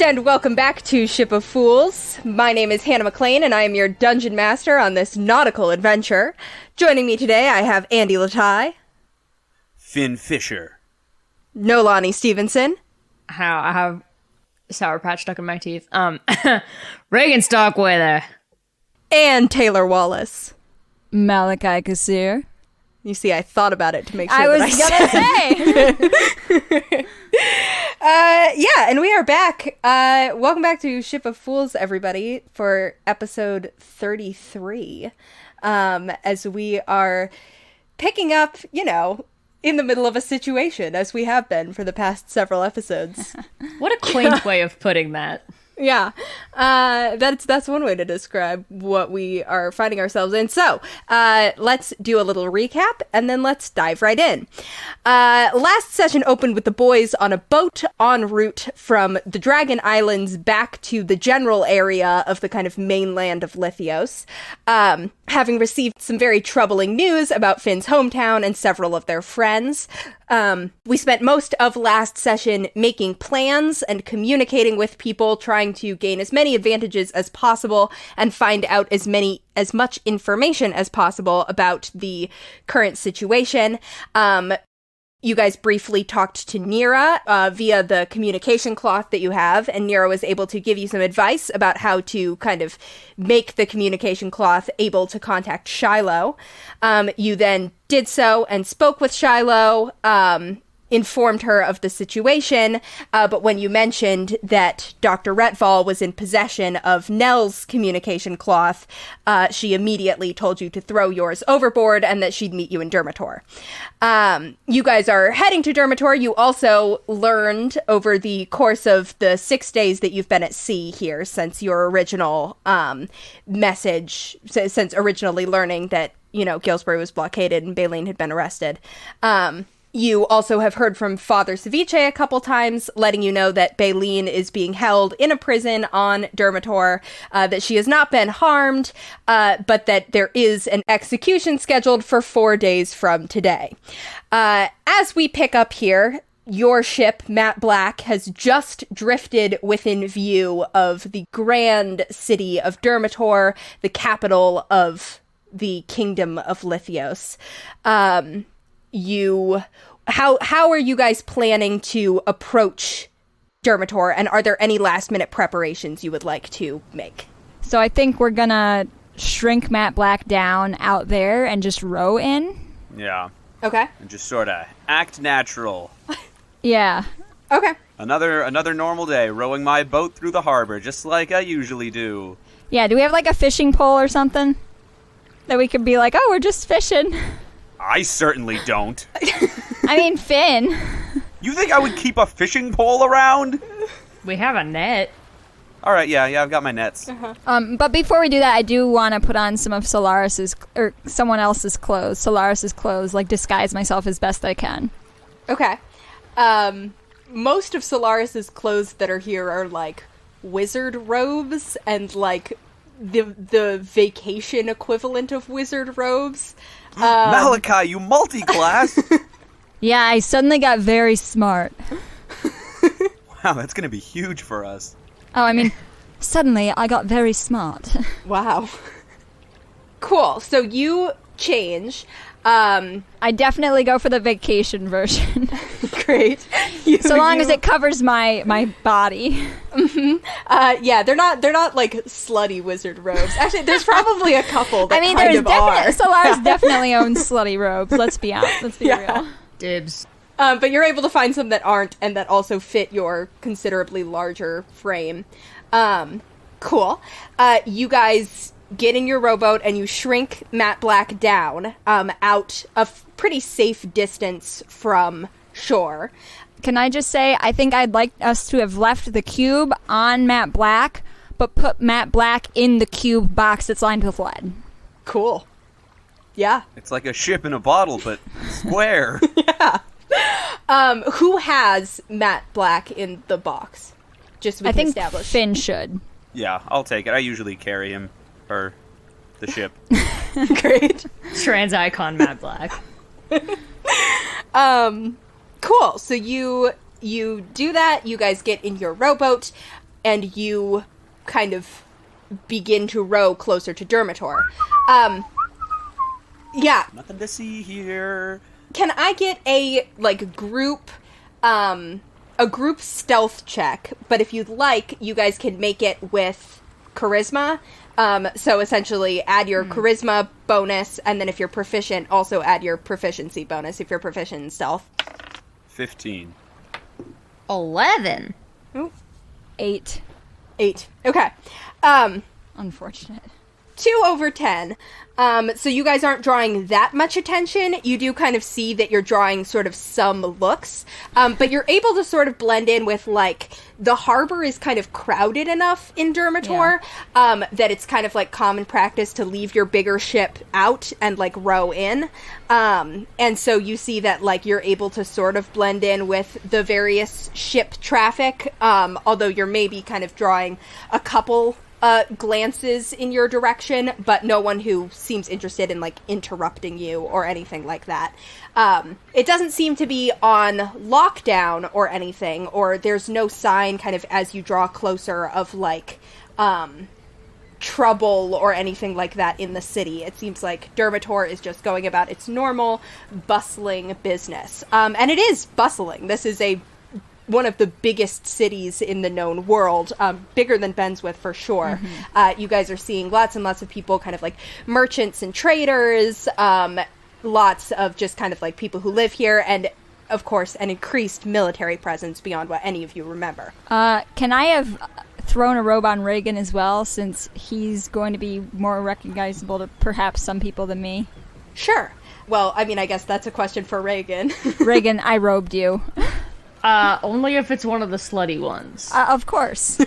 and welcome back to Ship of Fools. My name is Hannah McLean, and I am your dungeon master on this nautical adventure. Joining me today, I have Andy Latai. Finn Fisher. Nolani Stevenson. I have Sour Patch stuck in my teeth. Regin Stockweather. And Taylor Wallace. Malachi Kassir. You see, I thought about it to make sure I that was gonna say. Yeah, and we are back. Welcome back to Ship of Fools, everybody, for episode 33. As we are picking up, in the middle of a situation, as we have been for the past several episodes. What a quaint way of putting that. Yeah, that's one way to describe what we are finding ourselves in. So, let's do a little recap, and then let's dive right in. Last session opened with the boys on a boat en route from the Dragon Islands back to the general area of the kind of mainland of Lithios, having received some very troubling news about Finn's hometown and several of their friends. We spent most of last session making plans and communicating with people, trying to gain as many advantages as possible and find out as much information as possible about the current situation. You guys briefly talked to Nira via the communication cloth that you have, and Nira was able to give you some advice about how to kind of make the communication cloth able to contact Shiloh. You then did so and spoke with Shiloh, informed her of the situation, but when you mentioned that Dr. Retval was in possession of Nell's communication cloth, she immediately told you to throw yours overboard and that she'd meet you in Durmitor. You guys are heading to Durmitor. You also learned over the course of the 6 days that you've been at sea here since your original message, since originally learning that, Gilsbury was blockaded and Baleen had been arrested. You also have heard from Father Ceviche a couple times, letting you know that Baleen is being held in a prison on Durmitor, that she has not been harmed, but that there is an execution scheduled for 4 days from today. As we pick up here, your ship, Matt Black, has just drifted within view of the grand city of Durmitor, the capital of the Kingdom of Lithios. How are you guys planning to approach Durmitor, and are there any last minute preparations you would like to make? So I think we're gonna shrink Matt Black down out there and just row in. Yeah. Okay. And just sort of act natural. Yeah. Okay. Another normal day, rowing my boat through the harbor, just like I usually do. Yeah, do we have like a fishing pole or something? That we could be like, oh, we're just fishing. I certainly don't. I mean, Finn. You think I would keep a fishing pole around? We have a net. All right, yeah, I've got my nets. Uh-huh. But before we do that, I do want to put on some of Solaris's, or someone else's clothes, Solaris's clothes, like disguise myself as best I can. Okay. Most of Solaris's clothes that are here are like wizard robes and like the vacation equivalent of wizard robes. Malachi, you multi-class! Yeah, I suddenly got very smart. Wow, that's going to be huge for us. Oh, I mean, suddenly I got very smart. Wow. Cool. So you change. I definitely go for the vacation version. Great. So long as it covers my body. Mm-hmm. Yeah, they're not like slutty wizard robes. Actually, there's probably a couple that there's are. Solaris definitely owns slutty robes. Let's be honest. Let's be real. Dibs. But you're able to find some that aren't and that also fit your considerably larger frame. Cool. You guys get in your rowboat and you shrink Matt Black down out a pretty safe distance from shore. Can I just say, I think I'd like us to have left the cube on Matt Black, but put Matt Black in the cube box that's lined with lead. Cool. Yeah. It's like a ship in a bottle, but square. Yeah. Who has Matt Black in the box? Just so we can establish. I think Finn should. Yeah, I'll take it. I usually carry him. Or the ship. Great. Trans icon Matt Black. Cool. So you do that. You guys get in your rowboat. and you kind of begin to row closer to Durmitor. Yeah. Nothing to see here. Can I get a group stealth check? But if you'd like, you guys can make it with charisma. So essentially add your charisma bonus, and then if you're proficient, also add your proficiency bonus if you're proficient in stealth. 15. 11. Ooh. 8. 8. Okay. Unfortunate. 2 over 10. So you guys aren't drawing that much attention. You do kind of see that you're drawing sort of some looks. But you're able to sort of blend in with, the harbor is kind of crowded enough in Durmitor that it's kind of common practice to leave your bigger ship out and row in. And so you see that you're able to sort of blend in with the various ship traffic, although you're maybe kind of drawing a couple glances in your direction, but no one who seems interested in interrupting you or anything like that. It doesn't seem to be on lockdown or anything, or there's no sign kind of as you draw closer of trouble or anything like that in the city. It seems like Durmitor is just going about its normal bustling business. And it is bustling. This is one of the biggest cities in the known world, bigger than Benswith for sure. You guys are seeing lots and lots of people, kind of merchants and traders, lots of just kind of people who live here, and of course an increased military presence beyond what any of you remember. Can I have thrown a robe on Regin as well, since he's going to be more recognizable to perhaps some people than me? Sure. Well, I mean, I guess that's a question for Regin. Regin, I robed you. Only if it's one of the slutty ones. Of course.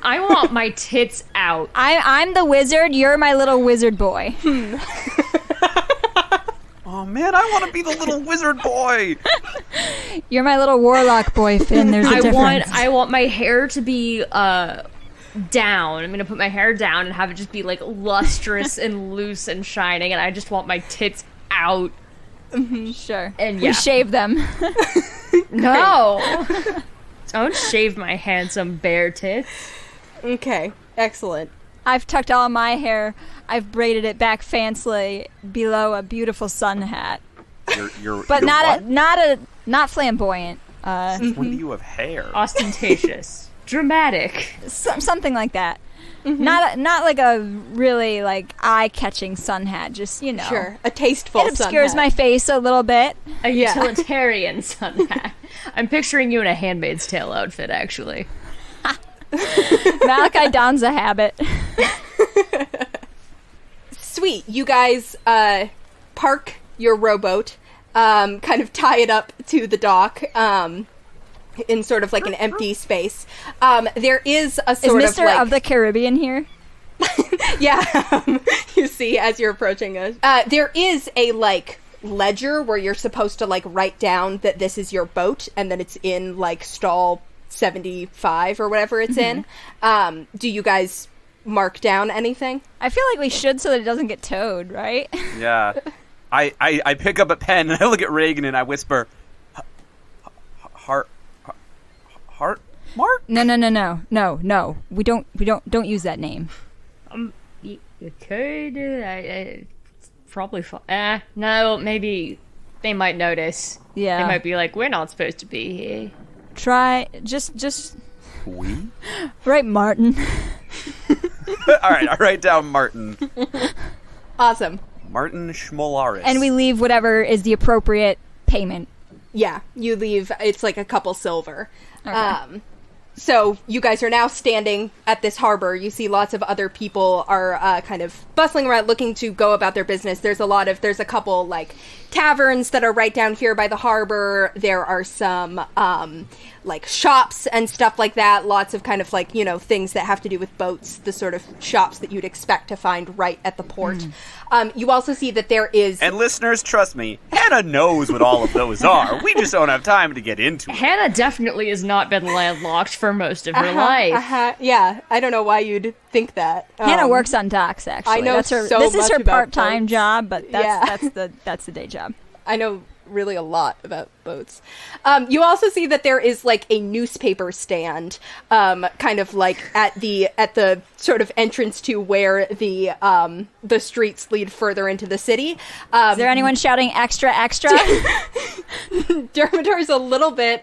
I want my tits out. I'm the wizard. You're my little wizard boy. Oh man, I want to be the little wizard boy. You're my little warlock boy, Finn. There's a difference. I want my hair to be down. I'm gonna put my hair down and have it just be lustrous and loose and shining, and I just want my tits out. Sure. And we shave them. No. Don't shave my handsome bare tits. Okay, excellent. I've tucked all my hair. I've braided it back fancily below a beautiful sun hat. But not flamboyant. When do you have hair? Ostentatious. Dramatic. Something like that. Not like a really eye-catching sun hat, just Sure, a tasteful sun hat. It obscures my face a little bit. A utilitarian sun hat. I'm picturing you in a Handmaid's Tale outfit, actually. Malachi dons a habit. Sweet. You guys park your rowboat, kind of tie it up to the dock, in sort of an empty space. There is a sort of Mr. of the Caribbean here? Yeah. You see as you're approaching us. There is a ledger where you're supposed to write down that this is your boat, and then it's in stall 75 or whatever it's in. Do you guys mark down anything? I feel like we should, so that it doesn't get towed, right? Yeah. I pick up a pen and I look at Regin and I whisper, Heart Mark? No. We don't use that name. You could. Probably. No, maybe they might notice. Yeah. They might be like, we're not supposed to be here. Try just. We? Right, Martin. All right, I write down Martin. Awesome. Martin Schmolaris. And we leave whatever is the appropriate payment. Yeah, you leave. It's a couple silver. Okay. So you guys are now standing at this harbor. You see lots of other people are kind of bustling around looking to go about their business. There's a couple taverns that are right down here by the harbor. There are some shops and stuff like that. Lots of kind of things that have to do with boats, the sort of shops that you'd expect to find right at the port. You also see that there is... And listeners, trust me, Hannah knows what all of those are. We just don't have time to get into it. Hannah definitely has not been landlocked for most of her life. Yeah, I don't know why you'd think that. Hannah works on docks, actually. I know This is her part-time job, but that's the day job. I know really a lot about boats. You also see that there is like a newspaper stand, kind of like at the sort of entrance to where the streets lead further into the city. Is there anyone shouting extra, extra? Durmitor is a little bit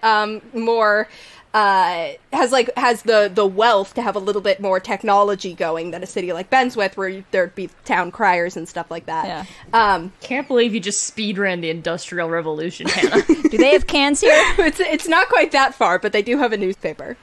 more has the wealth to have a little bit more technology going than a city like Benswith, where there'd be town criers and stuff like that. Yeah. Can't believe you just speed ran the Industrial Revolution, Hannah. Do they have cans here? It's not quite that far, but they do have a newspaper.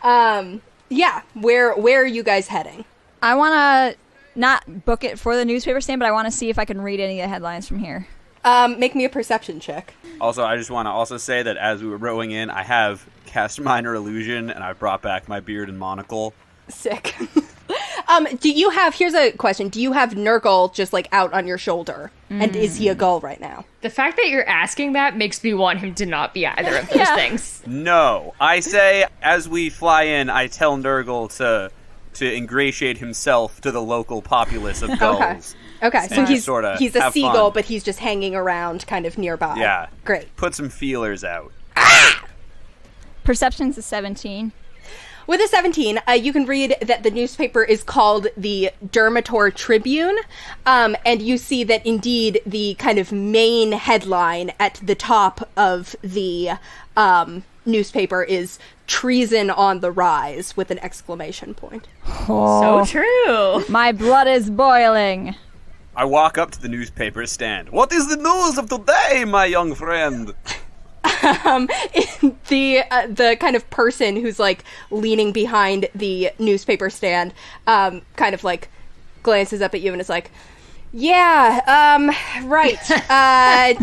Yeah. Where are you guys heading? I want to not book it for the newspaper stand, but I want to see if I can read any of the headlines from here. Make me a perception check. Also, I just want to also say that as we were rowing in, I have cast Minor Illusion, and I brought back my beard and monocle. Sick. Here's a question. Do you have Nurgle just, like, out on your shoulder? And is he a gull right now? The fact that you're asking that makes me want him to not be either of those things. No. I say, as we fly in, I tell Nurgle to ingratiate himself to the local populace of gulls. Okay, so he's a seagull, fun. but he's just hanging around kind of nearby. Yeah. Great. Put some feelers out. Perception's a 17. With a 17, you can read that the newspaper is called the Durmitor Tribune, and you see that indeed the kind of main headline at the top of the newspaper is "Treason on the Rise" with an exclamation point. Oh, So true. my blood is boiling. I walk up to the newspaper stand. What is the news of today, my young friend? The kind of person who's like leaning behind the newspaper stand kind of like glances up at you and is like, right,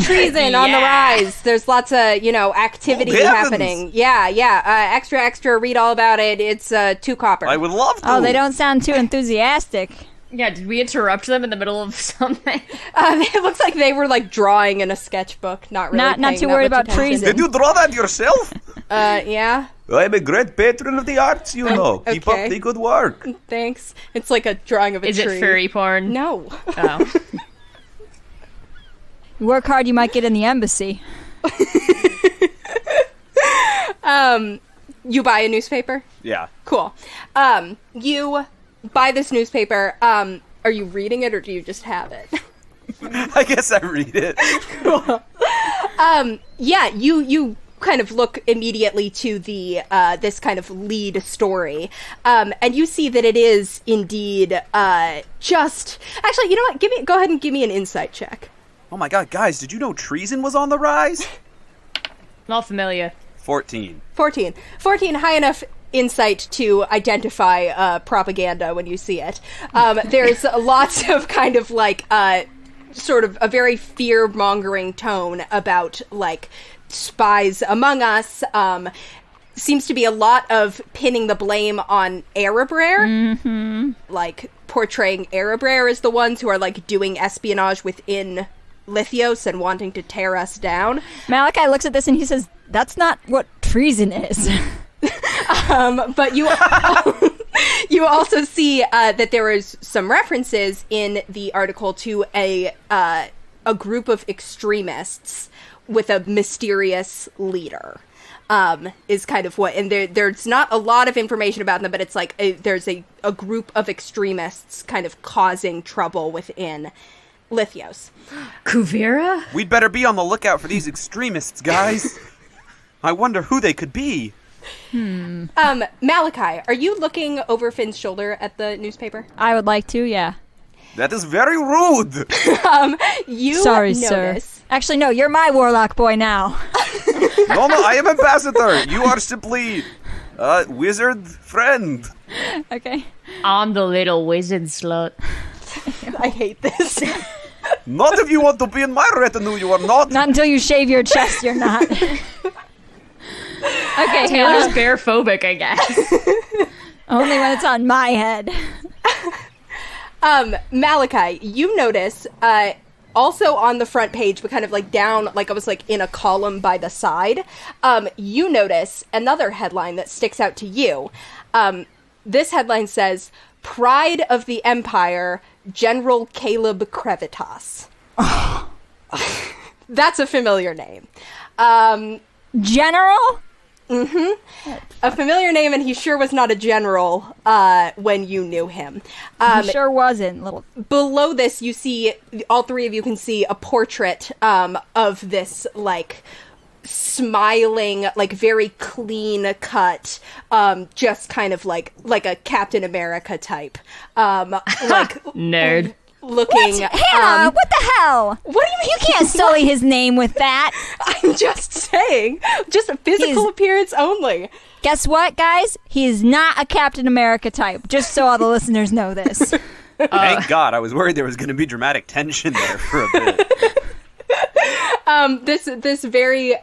treason on the rise. There's lots of activity happening. Extra, read all about it. It's 2 copper. I would love to. Oh, they don't sound too enthusiastic. Yeah, did we interrupt them in the middle of something? It looks like they were like drawing in a sketchbook, not too worried about treason. Did you draw that yourself? Yeah. I'm a great patron of the arts, you know. Keep up the good work. Thanks. It's like a drawing of a Is tree. it furry porn? No. Oh. You work hard, you might get in the embassy. You buy a newspaper? Yeah. Cool. You buy this newspaper. Are you reading it or do you just have it? I guess I read it. Cool. You kind of look immediately to the this kind of lead story, and you see that it is indeed just. Actually, you know what? Go ahead and give me an insight check. Oh my god, guys! Did you know treason was on the rise? Not familiar. 14. 14, high enough insight to identify propaganda when you see it. There's lots of kind of like sort of a very fear-mongering tone about like spies among us. Seems to be a lot of pinning the blame on Erebraer, like portraying Erebraer as the ones who are like doing espionage within Lithios and wanting to tear us down. Malachi looks at this and he says, "That's not what treason is." But you you also see that there is some references in the article to a group of extremists with a mysterious leader. Is kind of what, and there's not a lot of information about them, but it's like there's a group of extremists kind of causing trouble within Lithios. Kuvira? We'd better be on the lookout for these extremists, guys. I wonder who they could be. Malachi, are you looking over Finn's shoulder at the newspaper? I would like to, yeah. That is very rude. You Sorry, notice. sir. Actually, no, you're my warlock boy now. No, I am ambassador. You are simply a wizard friend. Okay. I'm the little wizard slut. I hate this. Not if you want to be in my retinue, you are not. Not until you shave your chest, you're not. Okay, Taylor's bear-phobic, I guess. Only when it's on my head. Malachi, you notice, also on the front page, but kind of like down, like I was like in a column by the side, you notice another headline that sticks out to you. This headline says, "Pride of the Empire, General Caleb Crevitas." That's a familiar name. General? A familiar name, and he sure was not a general when you knew him. He sure wasn't. Little. Below this, you see, all three of you can see a portrait of this, like, smiling, like, very clean cut, just kind of like a Captain America type. Nerd. Looking. What? Hannah, what the hell? What do you mean? You can't sully his name with that. I'm just saying. Just a physical appearance only. Guess what, guys? He is not a Captain America type, just so all the listeners know this. Thank God. I was worried there was going to be dramatic tension there for a bit. This very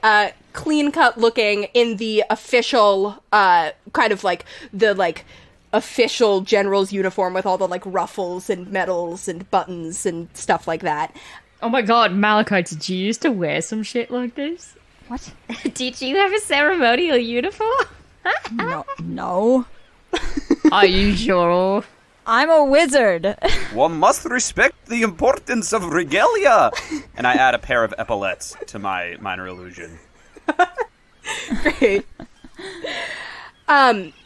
clean-cut looking in the official, kind of like the, like, official general's uniform with all the, like, ruffles and medals and buttons and stuff like that. Oh my god, Malachi, did you used to wear some shit like this? What? Did you have a ceremonial uniform? No. Are you sure? I'm a wizard. One must respect the importance of regalia. And I add a pair of epaulets to my minor illusion. Great.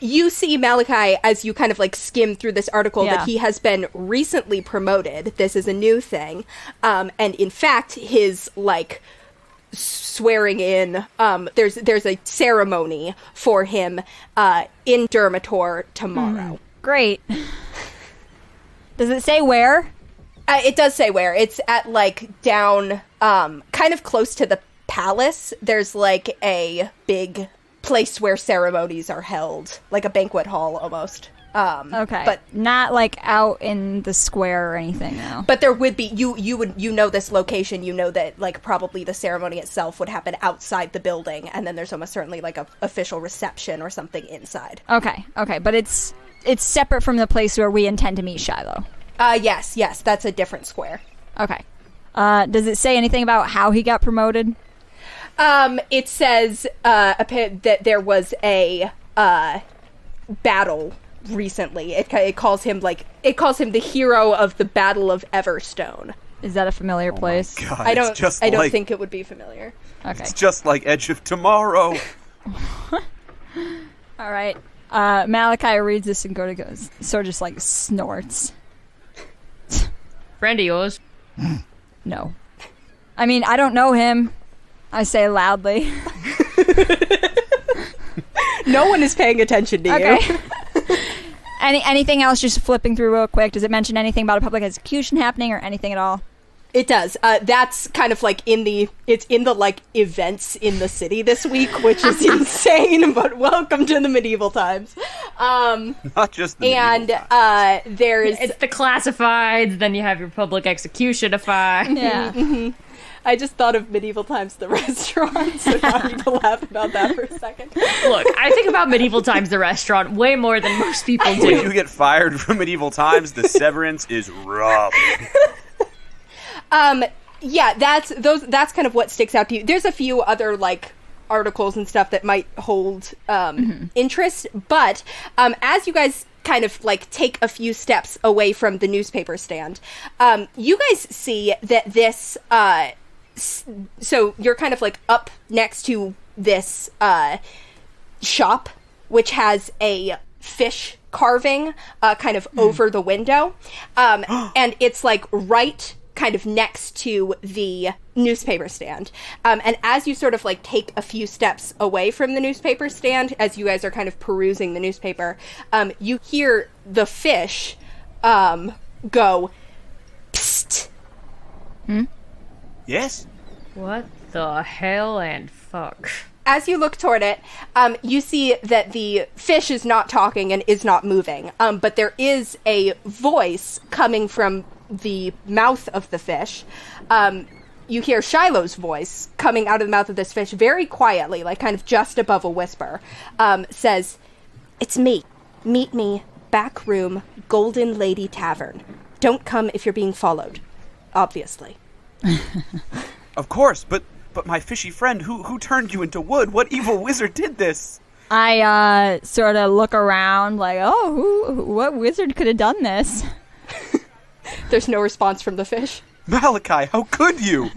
You see Malachi as you kind of like skim through this article that he has been recently promoted. This is a new thing. And in fact, his like swearing in, there's a ceremony for him in Durmitor tomorrow. Great. Does it say where? It does say where. It's at like down, kind of close to the palace. There's like a big place where ceremonies are held, like a banquet hall almost. Okay, but not like out in the square or anything, no. But there would be, you know this location, you know that like probably the ceremony itself would happen outside the building, and then there's almost certainly like a official reception or something inside. Okay, but it's separate from the place where we intend to meet Shiloh. Yes, that's a different square. Okay. Does it say anything about how he got promoted? It says that there was a battle recently. It calls him the hero of the Battle of Everstone. Is that a familiar place? God, I don't think it would be familiar. Okay. It's just like Edge of Tomorrow. All right. Malachi reads this and goes, sort of just like snorts. Friend of yours? No. I mean, I don't know him. I say loudly. No one is paying attention to you. Okay. Anything else, just flipping through real quick? Does it mention anything about a public execution happening or anything at all? It does. That's kind of like it's in the like events in the city this week, which is insane, but welcome to the medieval times. Not just the medieval times. It's the classifieds, then you have your public executionify. Yeah. I just thought of medieval times, the restaurant, so now I need to laugh about that for a second. Look, I think about medieval times, the restaurant, way more than most people do. When you get fired from medieval times, the severance is rough. Yeah, that's kind of what sticks out to you. There's a few other like articles and stuff that might hold interest, but as you guys kind of like take a few steps away from the newspaper stand, you guys see that this so you're kind of like up next to this shop, which has a fish carving kind of over the window, and it's like right kind of next to the newspaper stand. And as you sort of like take a few steps away from the newspaper stand, as you guys are kind of perusing the newspaper, you hear the fish go, psst. Yes? What the hell and fuck? As you look toward it, you see that the fish is not talking and is not moving, but there is a voice coming from the mouth of the fish. You hear Shiloh's voice coming out of the mouth of this fish very quietly, like kind of just above a whisper, says, "It's me. Meet me, back room, Golden Lady Tavern. Don't come if you're being followed. Obviously." Of course, but my fishy friend, who turned you into wood? What evil wizard did this? I sort of look around like, what wizard could have done this? There's no response from the fish. Malachi, how could you?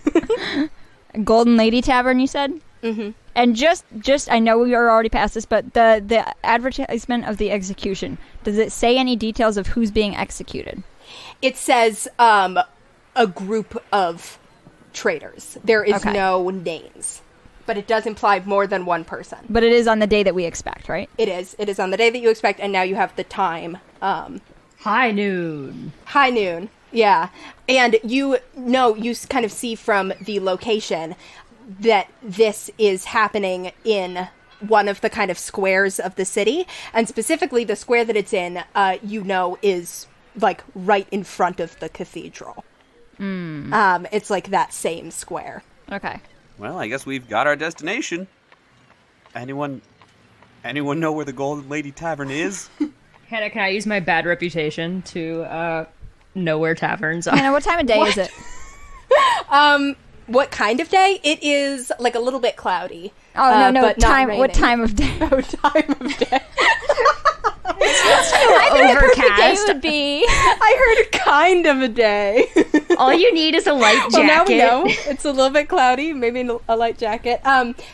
Golden Lady Tavern, you said? Mm-hmm. And just I know we are already past this, but the advertisement of the execution, does it say any details of who's being executed? It says a group of traitors. There is no names, but it does imply more than one person. But it is on the day that we expect, right? It is. It is on the day that you expect, and now you have the time. High noon. High noon, yeah. And you kind of see from the location that this is happening in one of the kind of squares of the city, and specifically the square that it's in, is like right in front of the cathedral. It's like that same square. Okay. Well, I guess we've got our destination. Anyone know where the Golden Lady Tavern is? Hannah, can I use my bad reputation to know where taverns are? Hannah, what time of day is it? What kind of day? It is like a little bit cloudy. Oh, no, but time. not What time of day? Oh, time of day. Overcast. Would be. I heard kind of a day. All you need is a light jacket. Well, now we know. It's a little bit cloudy. Maybe a light jacket.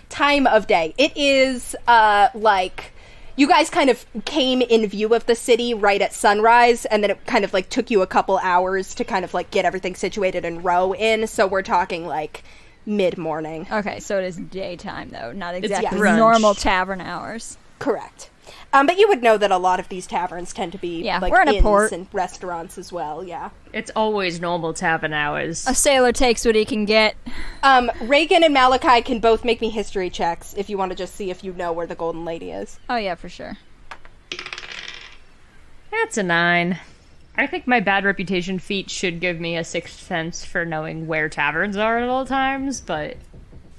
Time of day. It is like you guys kind of came in view of the city right at sunrise, and then it kind of like took you a couple hours to kind of like get everything situated and row in. So we're talking like mid-morning. Okay, so it is daytime though, not exactly brunch. normal tavern hours. Correct. But you would know that a lot of these taverns tend to be like we're in a inns port. and restaurants as well, yeah. It's always normal tavern hours. A sailor takes what he can get. Regin and Malachi can both make me history checks if you want to just see if you know where the Golden Lady is. Oh yeah, for sure. That's a 9. I think my bad reputation feat should give me a sixth sense for knowing where taverns are at all times, but...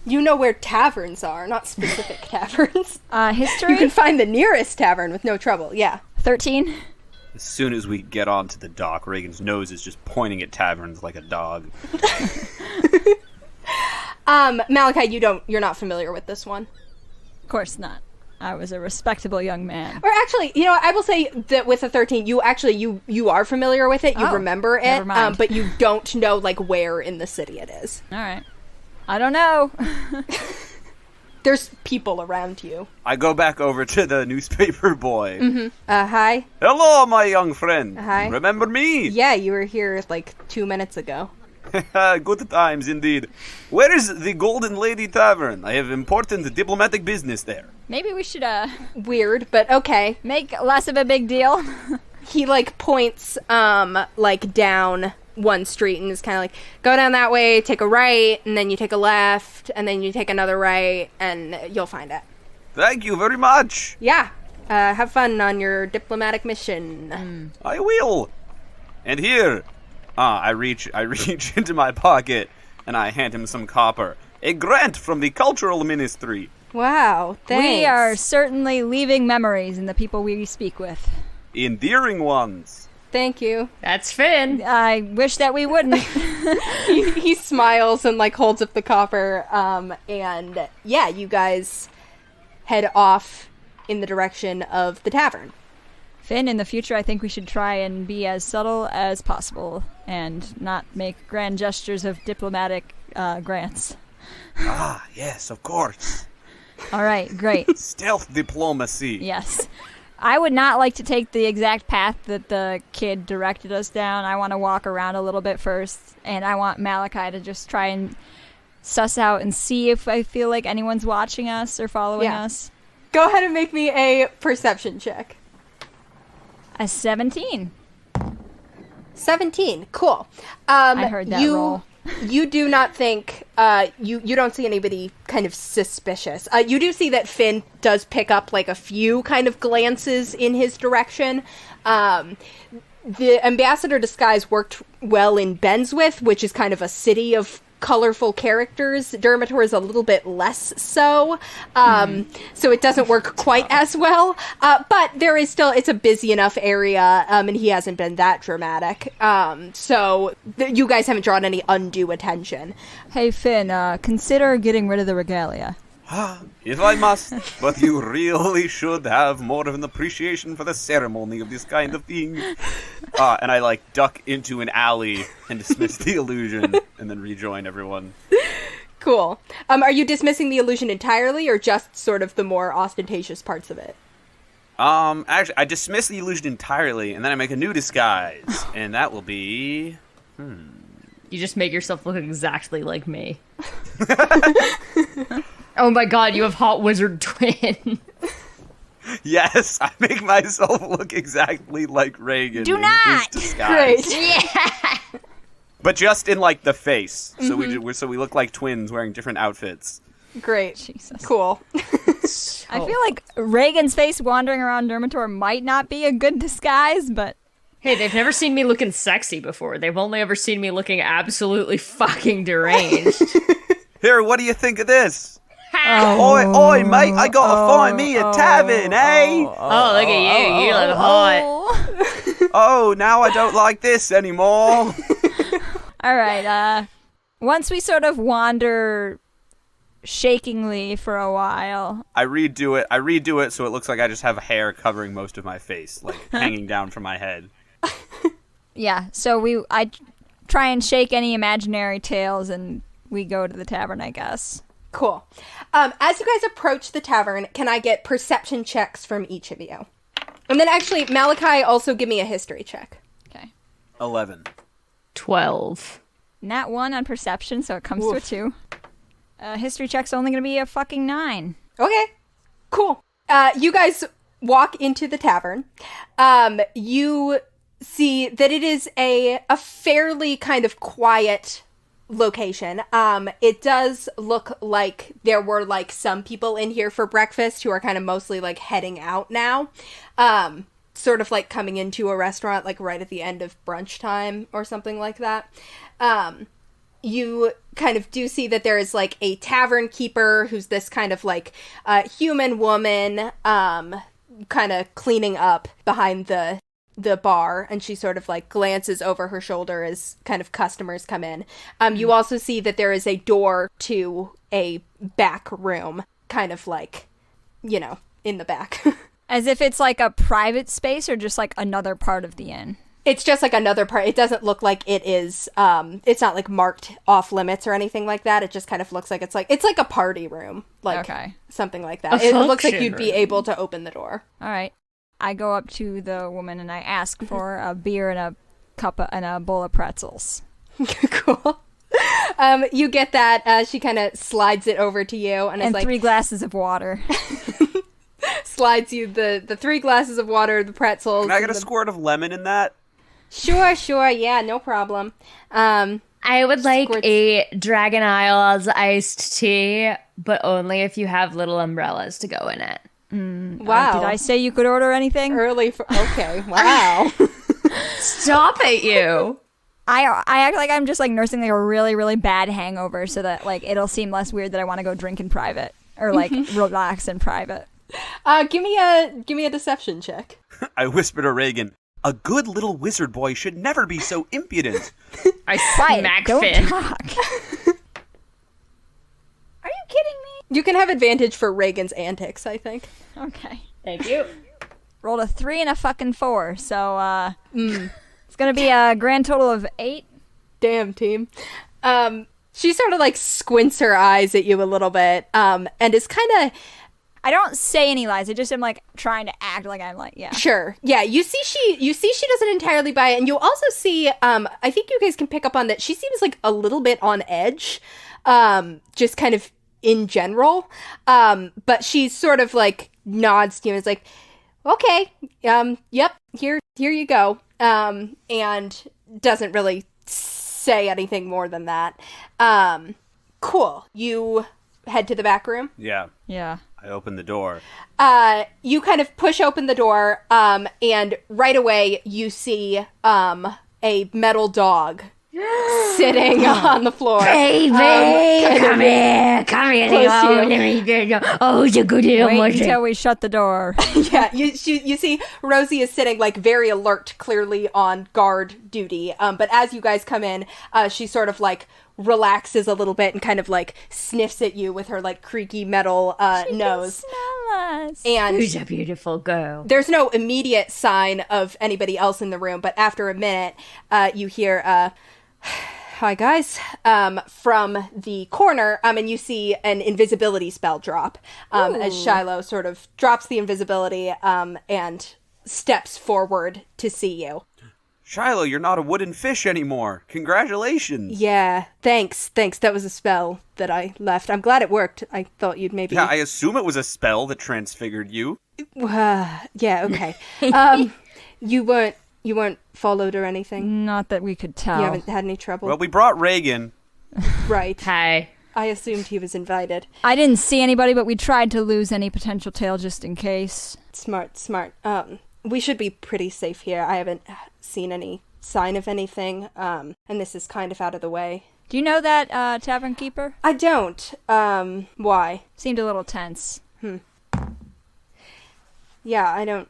You know where taverns are, not specific taverns. History? You can find the nearest tavern with no trouble, yeah. 13. As soon as we get onto the dock, Reagan's nose is just pointing at taverns like a dog. Malachi, you're not familiar with this one. Of course not. I was a respectable young man. Or actually, I will say that with the 13, you are familiar with it. You remember it, never mind. but you don't know like where in the city it is. All right. I don't know. There's people around you. I go back over to the newspaper boy. Mm-hmm. Hi. Hello, my young friend. Hi. Remember me? Yeah, you were here like 2 minutes ago. Good times indeed. Where is the Golden Lady Tavern? I have important diplomatic business there. Maybe we should Weird, but okay. make less of a big deal. He like points like down one street and is kind of like, go down that way, take a right, and then you take a left, and then you take another right, and you'll find it. Thank you very much. Yeah. Have fun on your diplomatic mission. I will. And here, I reach into my pocket and I hand him some copper. A grant from the Cultural Ministry. Wow, thanks. We are certainly leaving memories in the people we speak with. Endearing ones. Thank you. That's Finn. I wish that we wouldn't. He smiles and like holds up the copper, and yeah, you guys head off in the direction of the tavern. Finn, in the future, I think we should try and be as subtle as possible and not make grand gestures of diplomatic grants. Ah, yes, of course. All right, great. Stealth diplomacy. Yes. I would not like to take the exact path that the kid directed us down. I want to walk around a little bit first, and I want Malachi to just try and suss out and see if I feel like anyone's watching us or following us. Go ahead and make me a perception check. A 17. 17. Cool. I heard that roll. You do not think, you don't see anybody kind of suspicious. You do see that Finn does pick up like a few kind of glances in his direction. The ambassador disguise worked well in Benswith, which is kind of a city of colorful characters. Durmitor is a little bit less so, so it doesn't work quite as well. But there is still, it's a busy enough area, and he hasn't been that dramatic. So you guys haven't drawn any undue attention. Hey, Finn, consider getting rid of the regalia. If I must, but you really should have more of an appreciation for the ceremony of this kind of thing. And I, like, duck into an alley and dismiss the illusion, and then rejoin everyone. Cool. Are you dismissing the illusion entirely, or just sort of the more ostentatious parts of it? Actually, I dismiss the illusion entirely, and then I make a new disguise, and that will be... You just make yourself look exactly like me. Oh my god, you have hot wizard twin. Yes, I make myself look exactly like Regin. Do in not! his disguise. Great. Yeah. But just in, like, the face. So we look like twins wearing different outfits. Great. Jesus. Cool. I feel like Reagan's face wandering around Durmitor might not be a good disguise, but... Hey, they've never seen me looking sexy before. They've only ever seen me looking absolutely fucking deranged. Here, what do you think of this? Oi, mate, I gotta find me a tavern, eh? Oh, look at you. You look hot. Oh, now I don't like this anymore. All right, once we sort of wander shakingly for a while. I redo it so it looks like I just have hair covering most of my face, like hanging down from my head. Yeah, so I try and shake any imaginary tails and we go to the tavern, I guess. Cool. As you guys approach the tavern, can I get perception checks from each of you? And then actually, Malachi, also give me a history check. Okay. 11. 12. Nat 1 on perception, so it comes to a 2. History check's only gonna be a fucking 9. Okay. Cool. You guys walk into the tavern. You see that it is a fairly kind of quiet location. It does look like there were like some people in here for breakfast who are kind of mostly like heading out now. Sort of like coming into a restaurant like right at the end of brunch time or something like that. You kind of do see that there is like a tavern keeper who's this kind of like human woman kind of cleaning up behind the bar, and she sort of like glances over her shoulder as kind of customers come in. You also see that there is a door to a back room, kind of like, you know, in the back. As if it's like a private space or just like another part of the inn? It's just like another part. It doesn't look like it is, it's not like marked off limits or anything like that. It just kind of looks like it's like a party room. Like something like that. It looks like you'd be able to open the door. All right. I go up to the woman and I ask for a beer and a cup and a bowl of pretzels. Cool. You get that. She kind of slides it over to you, and it's like 3 glasses of water. Slides you the 3 glasses of water, the pretzels. Can I get a squirt of lemon in that? Sure. Yeah, no problem. I would like a Dragon Isles iced tea, but only if you have little umbrellas to go in it. Wow. Did I say you could order anything? Okay, wow. Stop it, you. I act like I'm just like nursing like a really, really bad hangover so that like it'll seem less weird that I want to go drink in private or like relax in private. Give me a deception check. I whisper to Regin, a good little wizard boy should never be so impudent. I smack Don't Finn. talk. Are you kidding me? You can have advantage for Reagan's antics, I think. Okay. Thank you. Rolled a 3 and a fucking 4, so it's gonna be a grand total of 8. Damn, team. She sort of like squints her eyes at you a little bit, and is kind of... I don't say any lies. I just am like trying to act like I'm like, yeah. Sure. Yeah, you see she doesn't entirely buy it, and you also see, I think you guys can pick up on that she seems like a little bit on edge, just kind of in general. But she sort of like nods to you and is like, okay, yep, here you go. And doesn't really say anything more than that. Cool. You head to the back room? Yeah. I open the door. You kind of push open the door, and right away you see a metal dog sitting on the floor. Baby, come here, oh, it's a good little Wait until we shut the door. Yeah, you see Rosie is sitting like very alert, clearly on guard duty. But as you guys come in, she sort of like relaxes a little bit and kind of like sniffs at you with her like creaky metal nose. Smell us. And who's a beautiful girl? There's no immediate sign of anybody else in the room, but after a minute, you hear Hi, guys. From the corner, and you see an invisibility spell drop as Shiloh sort of drops the invisibility and steps forward to see you. Shiloh, you're not a wooden fish anymore. Congratulations. Yeah, thanks. That was a spell that I left. I'm glad it worked. I thought you'd maybe... Yeah, I assume it was a spell that transfigured you. Yeah, okay. You weren't followed or anything? Not that we could tell. You haven't had any trouble? Well, we brought Regin. Right. Hi. I assumed he was invited. I didn't see anybody, but we tried to lose any potential tail just in case. Smart. We should be pretty safe here. I haven't seen any sign of anything, and this is kind of out of the way. Do you know that tavern keeper? I don't. Why? Seemed a little tense. Yeah, I don't...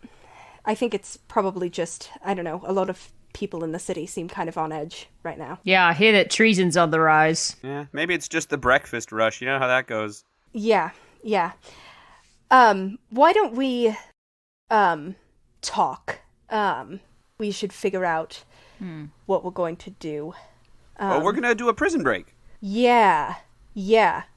I think it's probably just, I don't know, a lot of people in the city seem kind of on edge right now. Yeah, I hear that treason's on the rise. Yeah, maybe it's just the breakfast rush. You know how that goes. Yeah. Why don't we, talk? We should figure out what we're going to do. Well, we're gonna do a prison break. Yeah.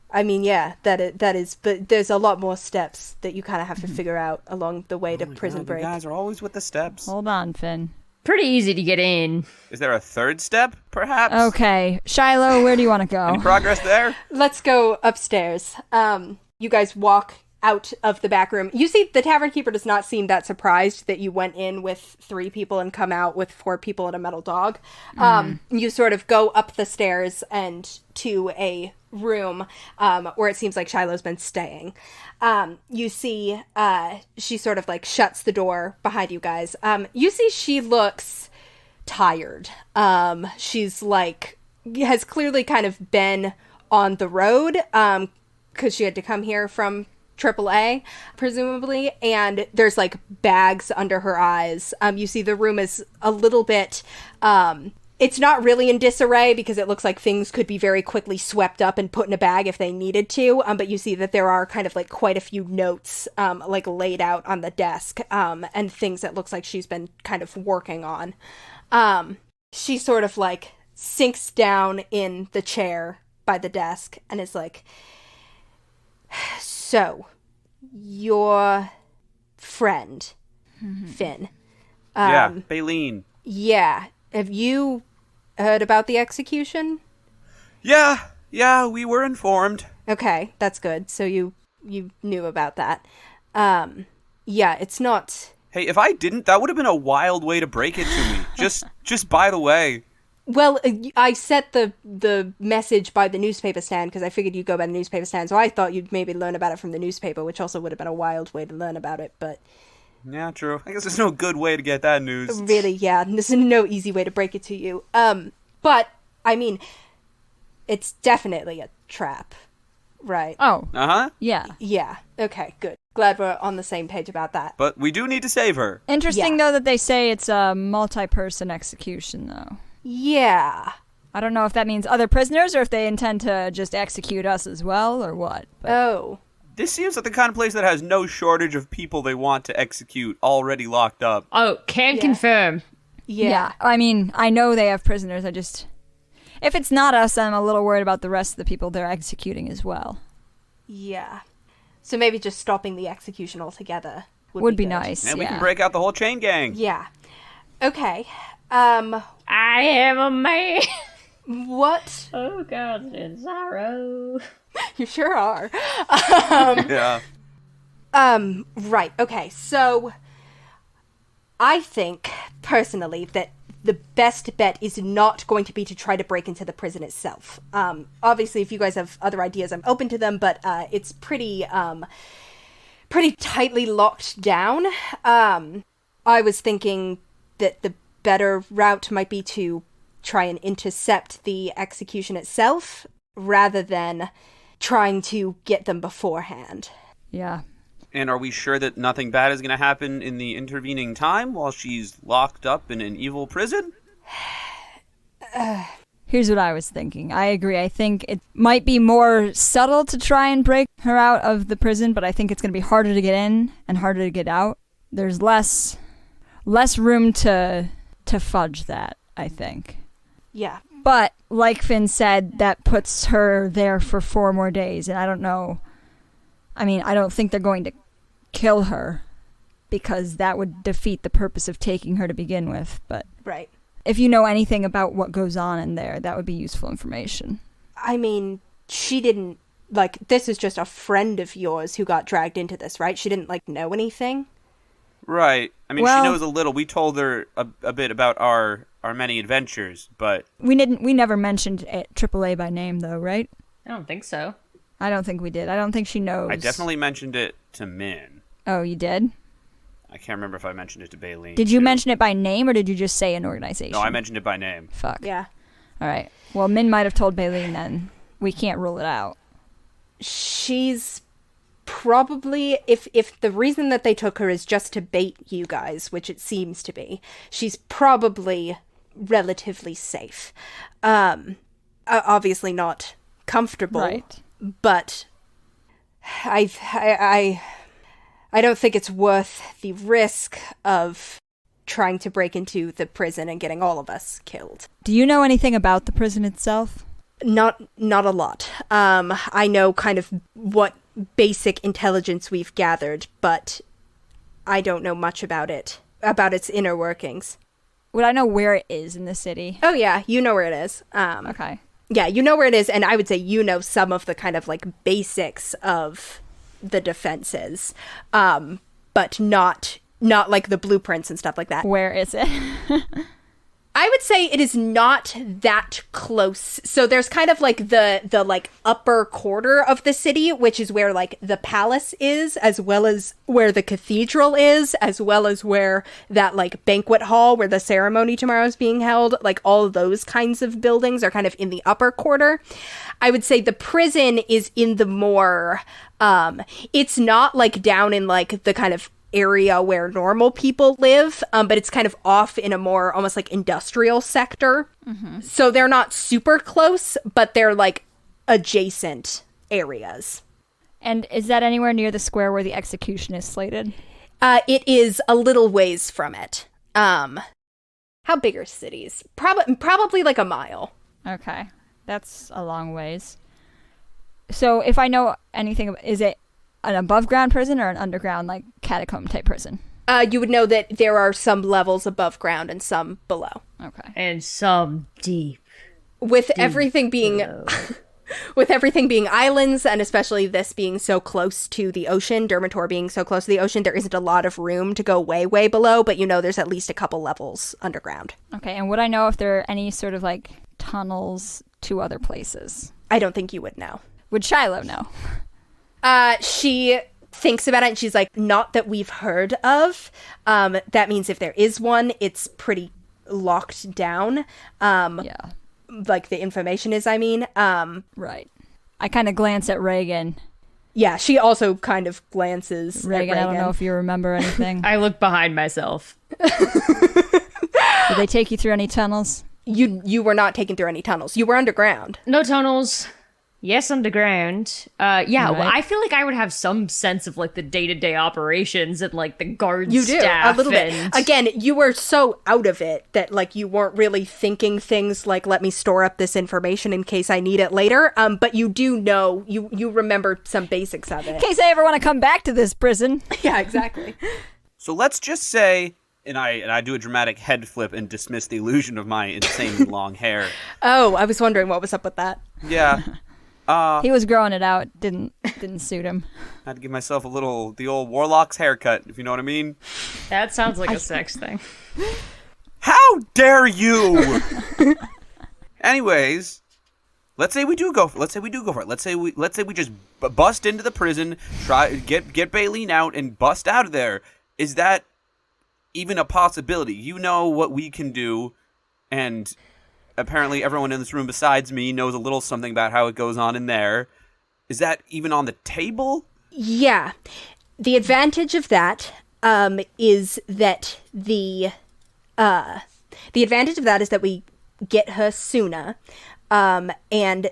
I mean, yeah, that is, but there's a lot more steps that you kind of have to figure out along the way to prison break. You guys are always with the steps. Hold on, Finn. Pretty easy to get in. Is there a third step, perhaps? Okay. Shiloh, where do you want to go? Any progress there? Let's go upstairs. You guys walk out of the back room. You see the tavern keeper does not seem that surprised that you went in with 3 people and come out with 4 people and a metal dog. You sort of go up the stairs and to a room where it seems like Shiloh's been staying. You see she sort of like shuts the door behind you guys. You see she looks tired. She's like has clearly kind of been on the road because she had to come here from AAA, presumably, and there's like bags under her eyes. You see the room is a little bit it's not really in disarray because it looks like things could be very quickly swept up and put in a bag if they needed to, but you see that there are kind of like quite a few notes like laid out on the desk and things that looks like she's been kind of working on. She sort of like sinks down in the chair by the desk and is like, so, your friend, Finn. Yeah, Baleen. Yeah. Have you heard about the execution? Yeah, we were informed. Okay, that's good. So you knew about that. Yeah, it's not... Hey, if I didn't, that would have been a wild way to break it to me. Just by the way. Well, I set the message by the newspaper stand because I figured you'd go by the newspaper stand, so I thought you'd maybe learn about it from the newspaper, which also would have been a wild way to learn about it, but... Yeah, true. I guess there's no good way to get that news. Really, yeah. There's no easy way to break it to you. But, I mean, it's definitely a trap, right? Oh. Uh-huh. Yeah. Yeah. Okay, good. Glad we're on the same page about that. But we do need to save her. Interesting, Yeah. though, that they say it's a multi-person execution, though. Yeah. I don't know if that means other prisoners or if they intend to just execute us as well or what. But... Oh. This seems like the kind of place that has no shortage of people they want to execute already locked up. Oh, can confirm. Yeah. I mean, I know they have prisoners. I just... If it's not us, I'm a little worried about the rest of the people they're executing as well. Yeah. So maybe just stopping the execution altogether Would be good. nice, And yeah. we can break out the whole chain gang. Yeah. Okay. I am a man. What? Oh, God, in sorrow. You sure are. Yeah. Right. Okay. So I think personally that the best bet is not going to be to try to break into the prison itself. Obviously, if you guys have other ideas, I'm open to them, but it's pretty tightly locked down. I was thinking that the better route might be to try and intercept the execution itself rather than trying to get them beforehand. Yeah. And are we sure that nothing bad is going to happen in the intervening time while she's locked up in an evil prison? Here's what I was thinking. I agree. I think it might be more subtle to try and break her out of the prison, but I think it's going to be harder to get in and harder to get out. There's less room to fudge that, I think. Yeah. But, like Finn said, that puts her there for 4 more days, and I don't know. I mean, I don't think they're going to kill her, because that would defeat the purpose of taking her to begin with. But Right. if you know anything about what goes on in there, that would be useful information. I mean, she didn't, like, this is just a friend of yours who got dragged into this, right? She didn't, like, know anything? Right. I mean, Well- she knows a little. We told her a bit about our many adventures, but We never mentioned AAA by name, though, right? I don't think so. I don't think we did. I don't think she knows. I definitely mentioned it to Min. Oh, you did? I can't remember if I mentioned it to Baleen. Did you too. mention it by name, or did you just say an organization? No, I mentioned it by name. Fuck. Yeah. All right. Well, Min might have told Baleen then. We can't rule it out. She's probably, if the reason that they took her is just to bait you guys, which it seems to be, she's probably relatively safe. Obviously not comfortable, Right. but I don't think it's worth the risk of trying to break into the prison and getting all of us killed. Do you know anything about the prison itself? Not a lot. I know kind of what basic intelligence we've gathered, but I don't know much about it, about its inner workings. Would I know where it is in the city? Oh yeah, you know where it is. Okay. Yeah, you know where it is, and I would say you know some of the kind of like basics of the defenses, but not like the blueprints and stuff like that. Where is it? I would say it is not that close. So there's kind of like the like upper quarter of the city, which is where like the palace is, as well as where the cathedral is, as well as where that like banquet hall where the ceremony tomorrow is being held. Like all of those kinds of buildings are kind of in the upper quarter. I would say the prison is in the more, it's not like down in like the kind of area where normal people live, but it's kind of off in a more almost like industrial sector. So they're not super close, but they're like adjacent areas. And is that anywhere near the square where the execution is slated? It is a little ways from it. How big are cities? Probably like a mile. Okay. That's a long ways. So if I know anything, is it an above ground prison or an underground like catacomb type prison? You would know that there are some levels above ground and some below. Okay. And some deep. With everything being with everything being islands, and especially this being so close to the ocean, Durmitor being so close to the ocean, there isn't a lot of room to go way, way below, but you know there's at least a couple levels underground. Okay, and would I know if there are any sort of like tunnels to other places? I don't think you would know. Would Shiloh know? She thinks about it and she's like, not that we've heard of. That means if there is one, it's pretty locked down. Yeah. Like the information is, I mean. Right. I kind of glance at Regin. Yeah, she also kind of glances at Regin, I don't know if you remember anything. I look behind myself. Did they take you through any tunnels? You were not taken through any tunnels. You were underground. No tunnels. Yes, underground. Yeah, well, Right. I feel like I would have some sense of like the day-to-day operations and like the guard You do, staff. a little bit. and- Again, you were so out of it that, like, you weren't really thinking things like, let me store up this information in case I need it later. But you do know, you remember some basics of In it. case I ever want to come back to this prison. Yeah, exactly. So let's just say, and I do a dramatic head flip and dismiss the illusion of my insanely long hair. Oh, I was wondering what was up with that. Yeah. He was growing it out. Didn't suit him. I had to give myself the old warlock's haircut, if you know what I mean. That sounds like a sex thing. How dare you? Anyways, let's say we do go for it. Let's say we just bust into the prison, try get Baleen out and bust out of there. Is that even a possibility? You know what we can do, and apparently everyone in this room besides me knows a little something about how it goes on in there. Is that even on the table? Yeah. The advantage of that is that the advantage of that is that we get her sooner, and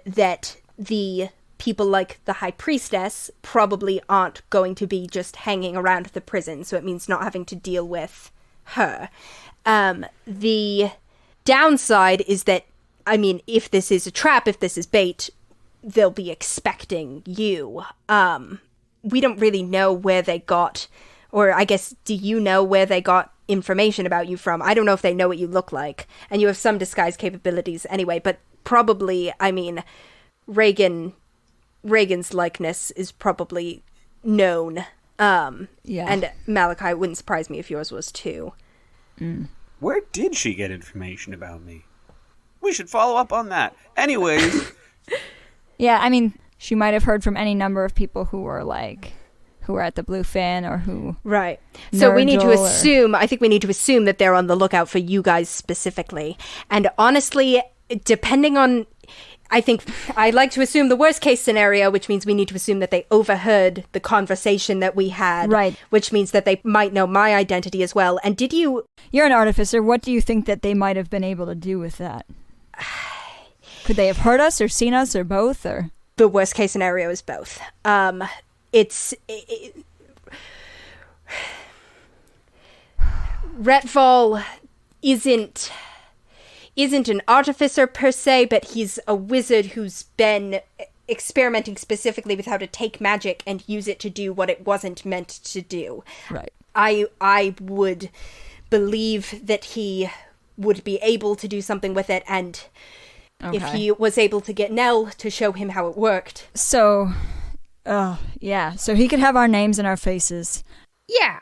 that the people like the High Priestess probably aren't going to be just hanging around the prison, so it means not having to deal with her. The downside is that I mean, if this is a trap, if this is bait, they'll be expecting you. We don't really know where they got, or I guess, do you know where they got information about you from? I don't know if they know what you look like, and you have some disguise capabilities anyway, but probably, I mean, Regin's likeness is probably known. And Malachi, wouldn't surprise me if yours was too. Where did she get information about me? We should follow up on that. Anyways. Yeah, I mean, she might have heard from any number of people who were at the Bluefin or who... Right. So we need to Nurgle assume, I think we need to assume that they're on the lookout for you guys specifically. And honestly, depending on... I think I like to assume the worst case scenario, which means we need to assume that they overheard the conversation that we had. Right. Which means that they might know my identity as well. And did you... You're an artificer. What do you think that they might have been able to do with that? Could they have heard us or seen us or both? Or the worst case scenario is both. Retval isn't an artificer per se, but he's a wizard who's been experimenting specifically with how to take magic and use it to do what it wasn't meant to do. right. I would believe that he would be able to do something with it, and if he was able to get Nell to show him how it worked. So, yeah. So he could have our names and our faces. Yeah.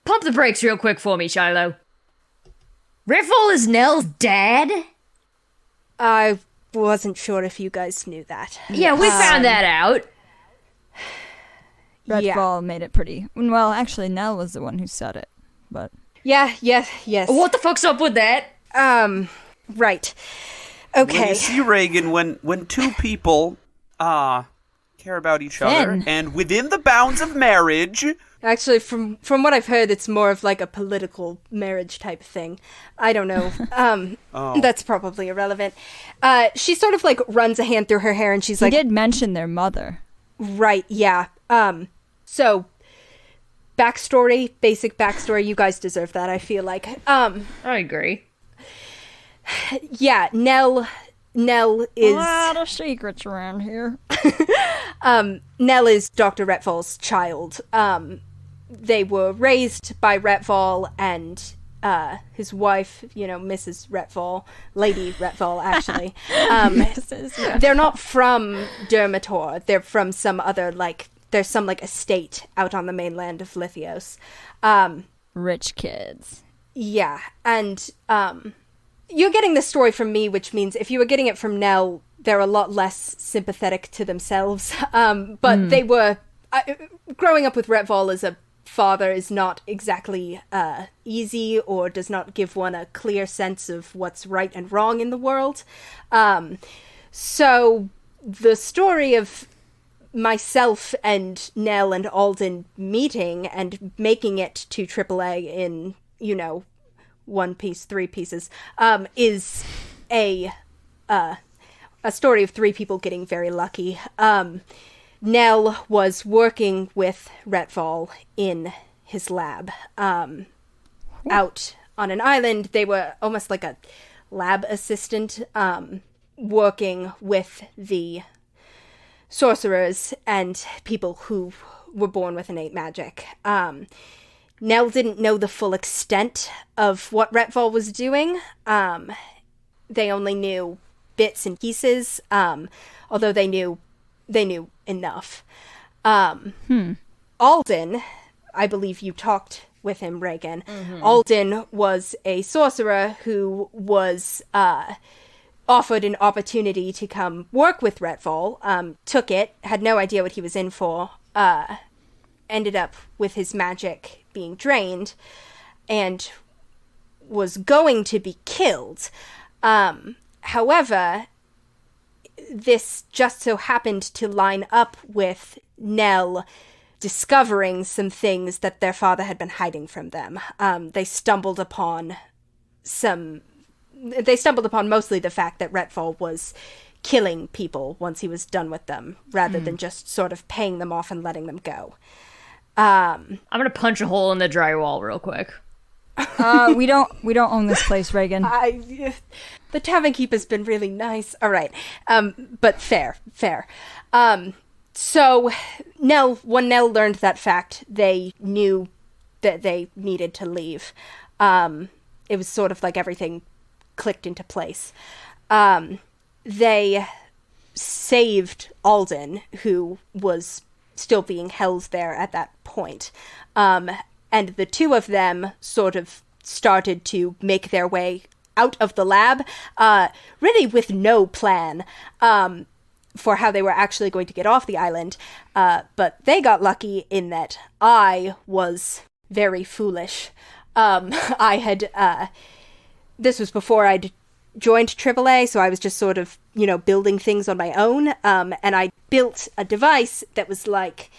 Pump the brakes real quick for me, Shiloh. Riffle is Nell's dad? I wasn't sure if you guys knew that. Yeah, we found that out. Redfall made it pretty... Well, actually, Nell was the one who said it, but... Yeah, yes. What the fuck's up with that? Right. Okay. Well, you see, Regin, when two people care about each other and within the bounds of marriage... Actually, from what I've heard, it's more of like a political marriage type thing. I don't know. That's probably irrelevant. She sort of like runs a hand through her hair and she's like... He did mention their mother. Right, yeah. So, basic backstory, you guys deserve that, I feel like. I agree. Yeah, Nell is... A lot of secrets around here. Nell is Dr. Retval's child. They were raised by Retval and his wife, Mrs. Retval, Lady Retval, actually. They're not from Durmitor. They're from some other, there's some, estate out on the mainland of Lithios. Rich kids. Yeah, and you're getting this story from me, which means if you were getting it from Nell, they're a lot less sympathetic to themselves. But they were... growing up with Retval as a father is not exactly easy, or does not give one a clear sense of what's right and wrong in the world. So the story of myself and Nell and Alden meeting and making it to AAA in, one piece, 3 pieces, is a story of 3 people getting very lucky. Nell was working with Retval in his lab. Out on an island, they were almost like a lab assistant, working with the sorcerers and people who were born with innate magic. Nell didn't know the full extent of what Retval was doing. They only knew bits and pieces, although they knew enough. Alden, I believe you talked with him, Regin. Mm-hmm. Alden was a sorcerer who was offered an opportunity to come work with Retval, took it, had no idea what he was in for, ended up with his magic being drained, and was going to be killed. However, this just so happened to line up with Nell discovering some things that their father had been hiding from them. They stumbled upon mostly the fact that Retval was killing people once he was done with them, rather than just sort of paying them off and letting them go. I'm gonna punch a hole in the drywall real quick. We don't own this place, Regin. The tavern keep has been really nice. All right. But fair. So when Nell learned that fact, they knew that they needed to leave. It was sort of like everything clicked into place. They saved Alden, who was still being held there at that point. And the two of them sort of started to make their way out of the lab, really with no plan for how they were actually going to get off the island. But they got lucky in that I was very foolish. I had... this was before I'd joined AAA, so I was just sort of, building things on my own. And I built a device that was like...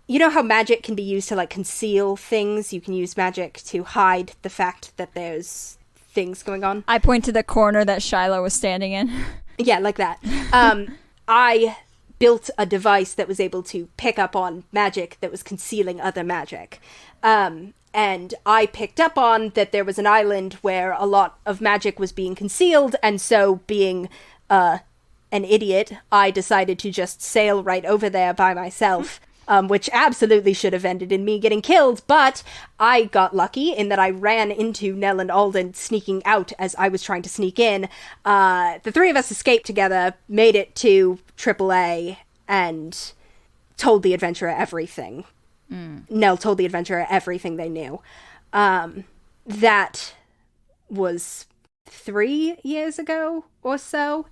you know how magic can be used to, like, conceal things? You can use magic to hide the fact that there's things going on. I point to the corner that Shiloh was standing in. Yeah, like that. I built a device that was able to pick up on magic that was concealing other magic. And I picked up on that there was an island where a lot of magic was being concealed, and so being an idiot, I decided to just sail right over there by myself. Which absolutely should have ended in me getting killed, but I got lucky in that I ran into Nell and Alden sneaking out as I was trying to sneak in. The three of us escaped together, made it to AAA, and told the adventurer everything. Nell told the adventurer everything they knew. That was 3 years ago or so.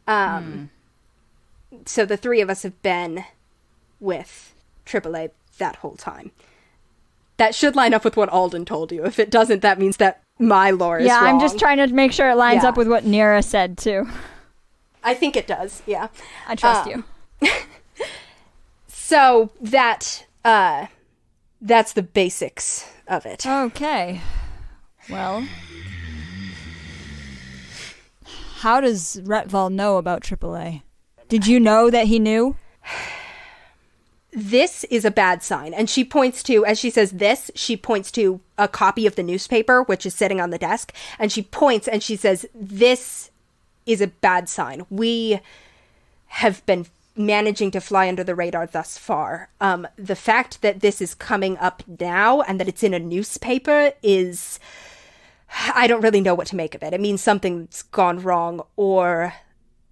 So the three of us have been with AAA that whole time. That should line up with what Alden told you. If it doesn't, that means that my lore is wrong. Yeah, I'm just trying to make sure it lines up with what Nira said, too. I think it does, yeah. I trust you. So that's the basics of it. Okay. Well, how does Retval know about AAA? Did you know that he knew? This is a bad sign. And she points to, as she says this, she points to a copy of the newspaper, which is sitting on the desk. And she points and she says, this is a bad sign. We have been managing to fly under the radar thus far. The fact that this is coming up now and that it's in a newspaper is... I don't really know what to make of it. It means something's gone wrong, or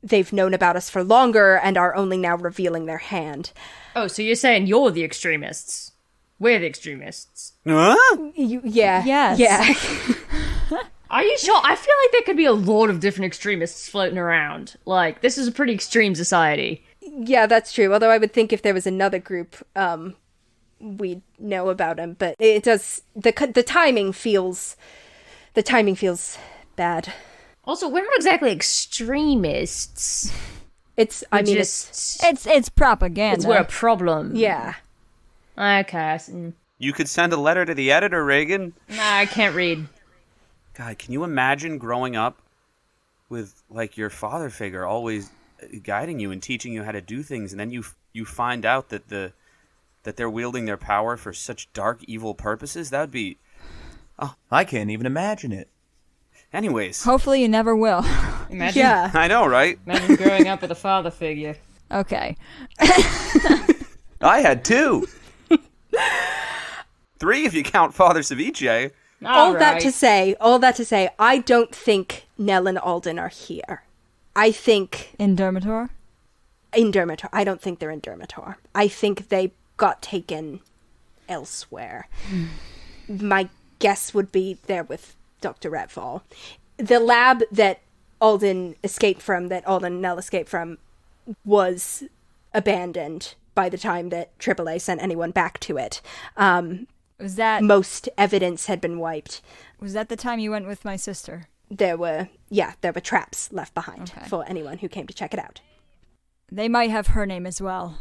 they've known about us for longer and are only now revealing their hand. Oh, so you're saying you're the extremists? We're the extremists. Huh? Yeah. Yes. Yeah. Are you sure? I feel like there could be a lot of different extremists floating around. Like, this is a pretty extreme society. Yeah, that's true. Although I would think if there was another group, we'd know about them. But it does... The timing feels... The timing feels bad. Also, we're not exactly extremists. It's propaganda. We're a problem. Yeah. Okay. You could send a letter to the editor, Regin. Nah, I can't read. God, can you imagine growing up with, like, your father figure always guiding you and teaching you how to do things, and then you find out that that they're wielding their power for such dark, evil purposes? That would be... Oh, I can't even imagine it. Anyways. Hopefully you never will. Imagine. Yeah. I know, right? Imagine growing up with a father figure. Okay. I had 2. 3 if you count Father Ceviche. All that to say, I don't think Nell and Alden are here. I think... In Durmitor? In Durmitor. I don't think they're in Durmitor. I think they got taken elsewhere. My guess would be they're with Dr. Retval. The lab that Alden and Nell escaped from, was abandoned by the time that AAA sent anyone back to it. Was that... Most evidence had been wiped. Was that the time you went with my sister? There were traps left behind for anyone who came to check it out. They might have her name as well.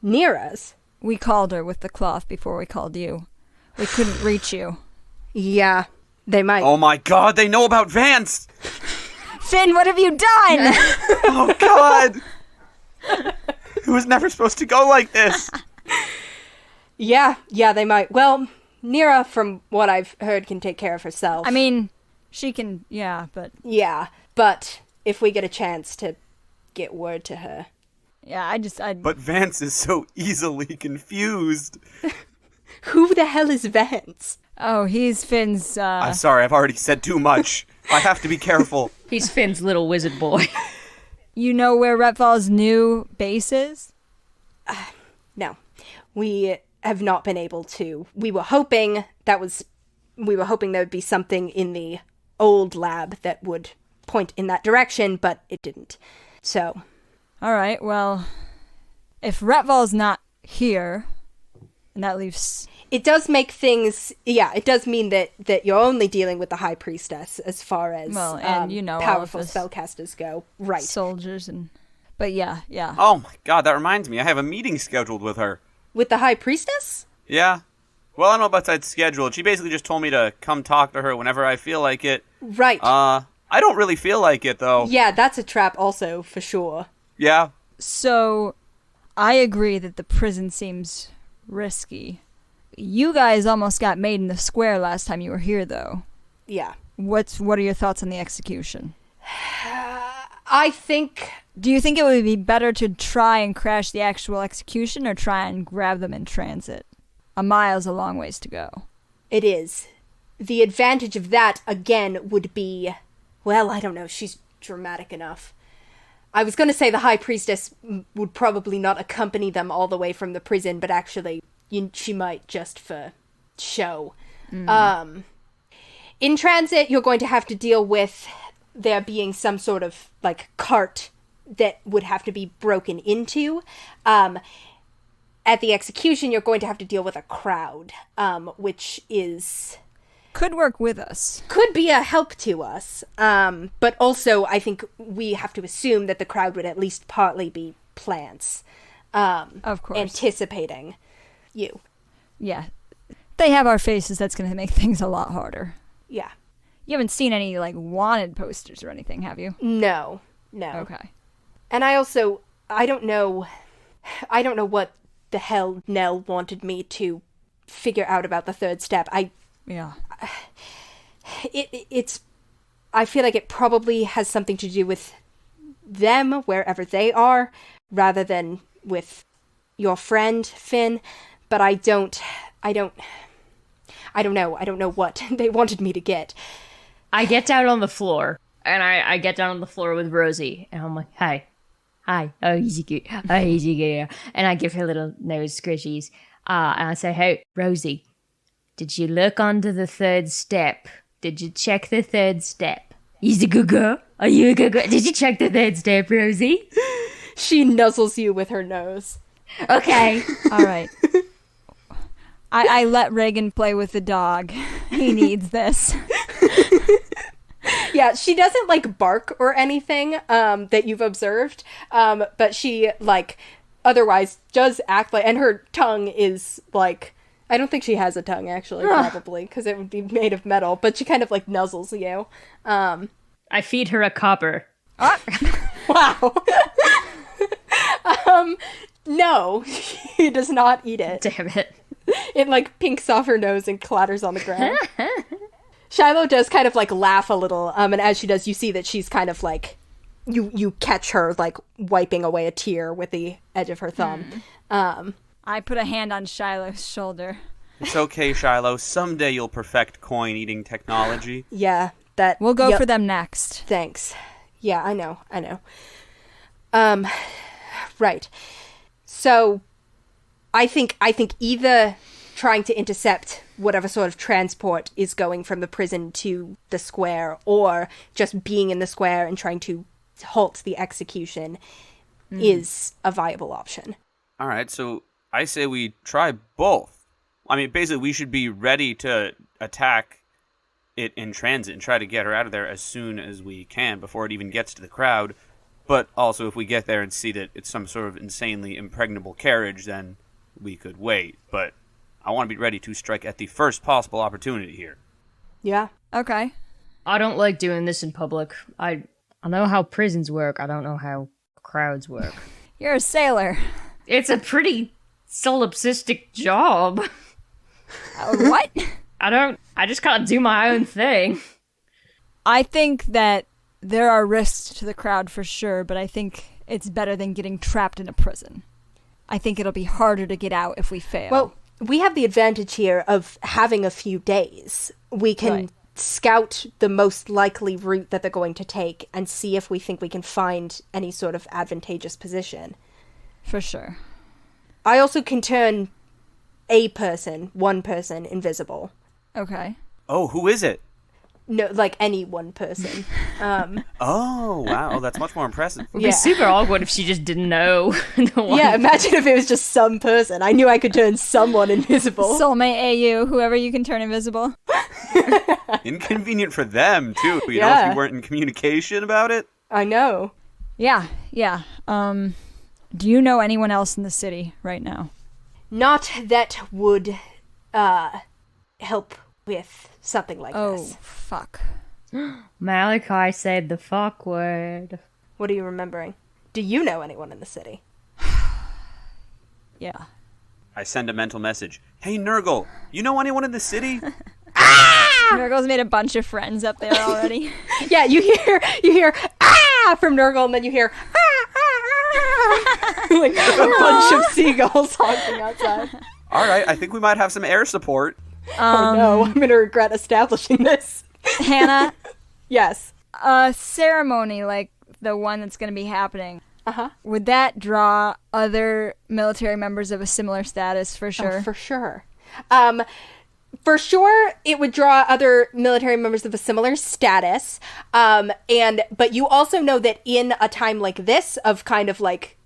Nira's? We called her with the cloth before we called you. We couldn't reach you. Yeah, they might. Oh my god, they know about Vance! Finn, what have you done? Oh god! It was never supposed to go like this. Yeah, they might. Well, Nira, from what I've heard, can take care of herself. I mean, she can, yeah, but... Yeah, but if we get a chance to get word to her... Yeah, I... But Vance is so easily confused. Who the hell is Vance? Oh, he's Finn's, I'm sorry, I've already said too much. I have to be careful. He's Finn's little wizard boy. You know where Retfall's new base is? No. We have not been able to. We were hoping there would be something in the old lab that would point in that direction, but it didn't. So... All right, well, if Retfall's not here, and that leaves... It does make things... Yeah, it does mean that you're only dealing with the High Priestess as far as powerful spellcasters go. Right. Soldiers and... But yeah. Oh my god, that reminds me. I have a meeting scheduled with her. With the High Priestess? Yeah. Well, I don't know about that scheduled. She basically just told me to come talk to her whenever I feel like it. Right. I don't really feel like it, though. Yeah, that's a trap also, for sure. Yeah. So, I agree that the prison seems risky. You guys almost got made in the square last time you were here, though. Yeah. What are your thoughts on the execution? I think... Do you think it would be better to try and crash the actual execution or try and grab them in transit? A mile's a long ways to go. It is. The advantage of that, again, would be... Well, I don't know. She's dramatic enough. I was going to say the High Priestess would probably not accompany them all the way from the prison, but actually, she might just for show. In transit, you're going to have to deal with there being some sort of, like, cart that would have to be broken into. At the execution, you're going to have to deal with a crowd, which is... Could work with us. Could be a help to us. But also, I think we have to assume that the crowd would at least partly be plants. Of course. Anticipating you. Yeah. They have our faces. That's going to make things a lot harder. Yeah. You haven't seen any, like, wanted posters or anything, have you? No. Okay. And I don't know what the hell Nell wanted me to figure out about the third step. Yeah. I feel like it probably has something to do with them, wherever they are, rather than with your friend, Finn. But I don't know. I don't know what they wanted me to get. I get down on the floor, and I get down on the floor with Rosie, and I'm like, hi, oh, easy good, and I give her little nose squishies, and I say, hey, Rosie, did you look under the third step? Did you check the third step? He's a good girl. Are you a good girl? Did you check the third step, Rosie? She nuzzles you with her nose. Okay. All right. I let Regin play with the dog. He needs this. Yeah, she doesn't, like, bark or anything that you've observed, but she, like, otherwise does act like... And her tongue is, like... I don't think she has a tongue, actually, probably, because it would be made of metal, but she kind of, like, nuzzles you. I feed her a copper. Wow. No, she does not eat it. Damn it. It, like, pinks off her nose and clatters on the ground. Shiloh does kind of, like, laugh a little, and as she does, you see that she's kind of, like, you catch her, like, wiping away a tear with the edge of her thumb. I put a hand on Shiloh's shoulder. It's okay, Shiloh. Someday you'll perfect coin-eating technology. Yeah, that... We'll go for them next. Thanks. Yeah, I know. Right. So, I think either trying to intercept whatever sort of transport is going from the prison to the square, or just being in the square and trying to halt the execution is a viable option. All right, so I say we try both. I mean, basically, we should be ready to attack it in transit and try to get her out of there as soon as we can before it even gets to the crowd. But also, if we get there and see that it's some sort of insanely impregnable carriage, then we could wait. But I want to be ready to strike at the first possible opportunity here. Yeah. Okay. I don't like doing this in public. I know how prisons work. I don't know how crowds work. You're a sailor. It's a pretty solipsistic job. What? I just gotta do my own thing. I think that there are risks to the crowd for sure, but I think it's better than getting trapped in a prison. I think it'll be harder to get out if we fail. Well, we have the advantage here of having a few days. We can scout the most likely route that they're going to take and see if we think we can find any sort of advantageous position. For sure. I also can turn one person, invisible. Okay. Oh, who is it? No, like any one person. Oh, wow. That's much more impressive. It'd be super awkward if she just didn't know. Yeah, imagine if it was just some person. I knew I could turn someone invisible. Soulmate AU, whoever you can turn invisible. Inconvenient for them, too. You know, if you weren't in communication about it. I know. Yeah. Do you know anyone else in the city right now? Not that would help with something like this. Oh, fuck. Malachi said the fuck word. What are you remembering? Do you know anyone in the city? Yeah. I send a mental message. Hey, Nurgle, you know anyone in the city? Nurgle's made a bunch of friends up there already. Yeah, you hear ah from Nurgle, and then you hear like a bunch of seagulls honking outside. All right, I think we might have some air support. Oh no, I'm gonna regret establishing this. Hannah, Yes. a ceremony like the one that's going to be happening, would that draw other military members of a similar status for sure? Oh, for sure. For sure, it would draw other military members of a similar status. But you also know that in a time like this, of kind of like,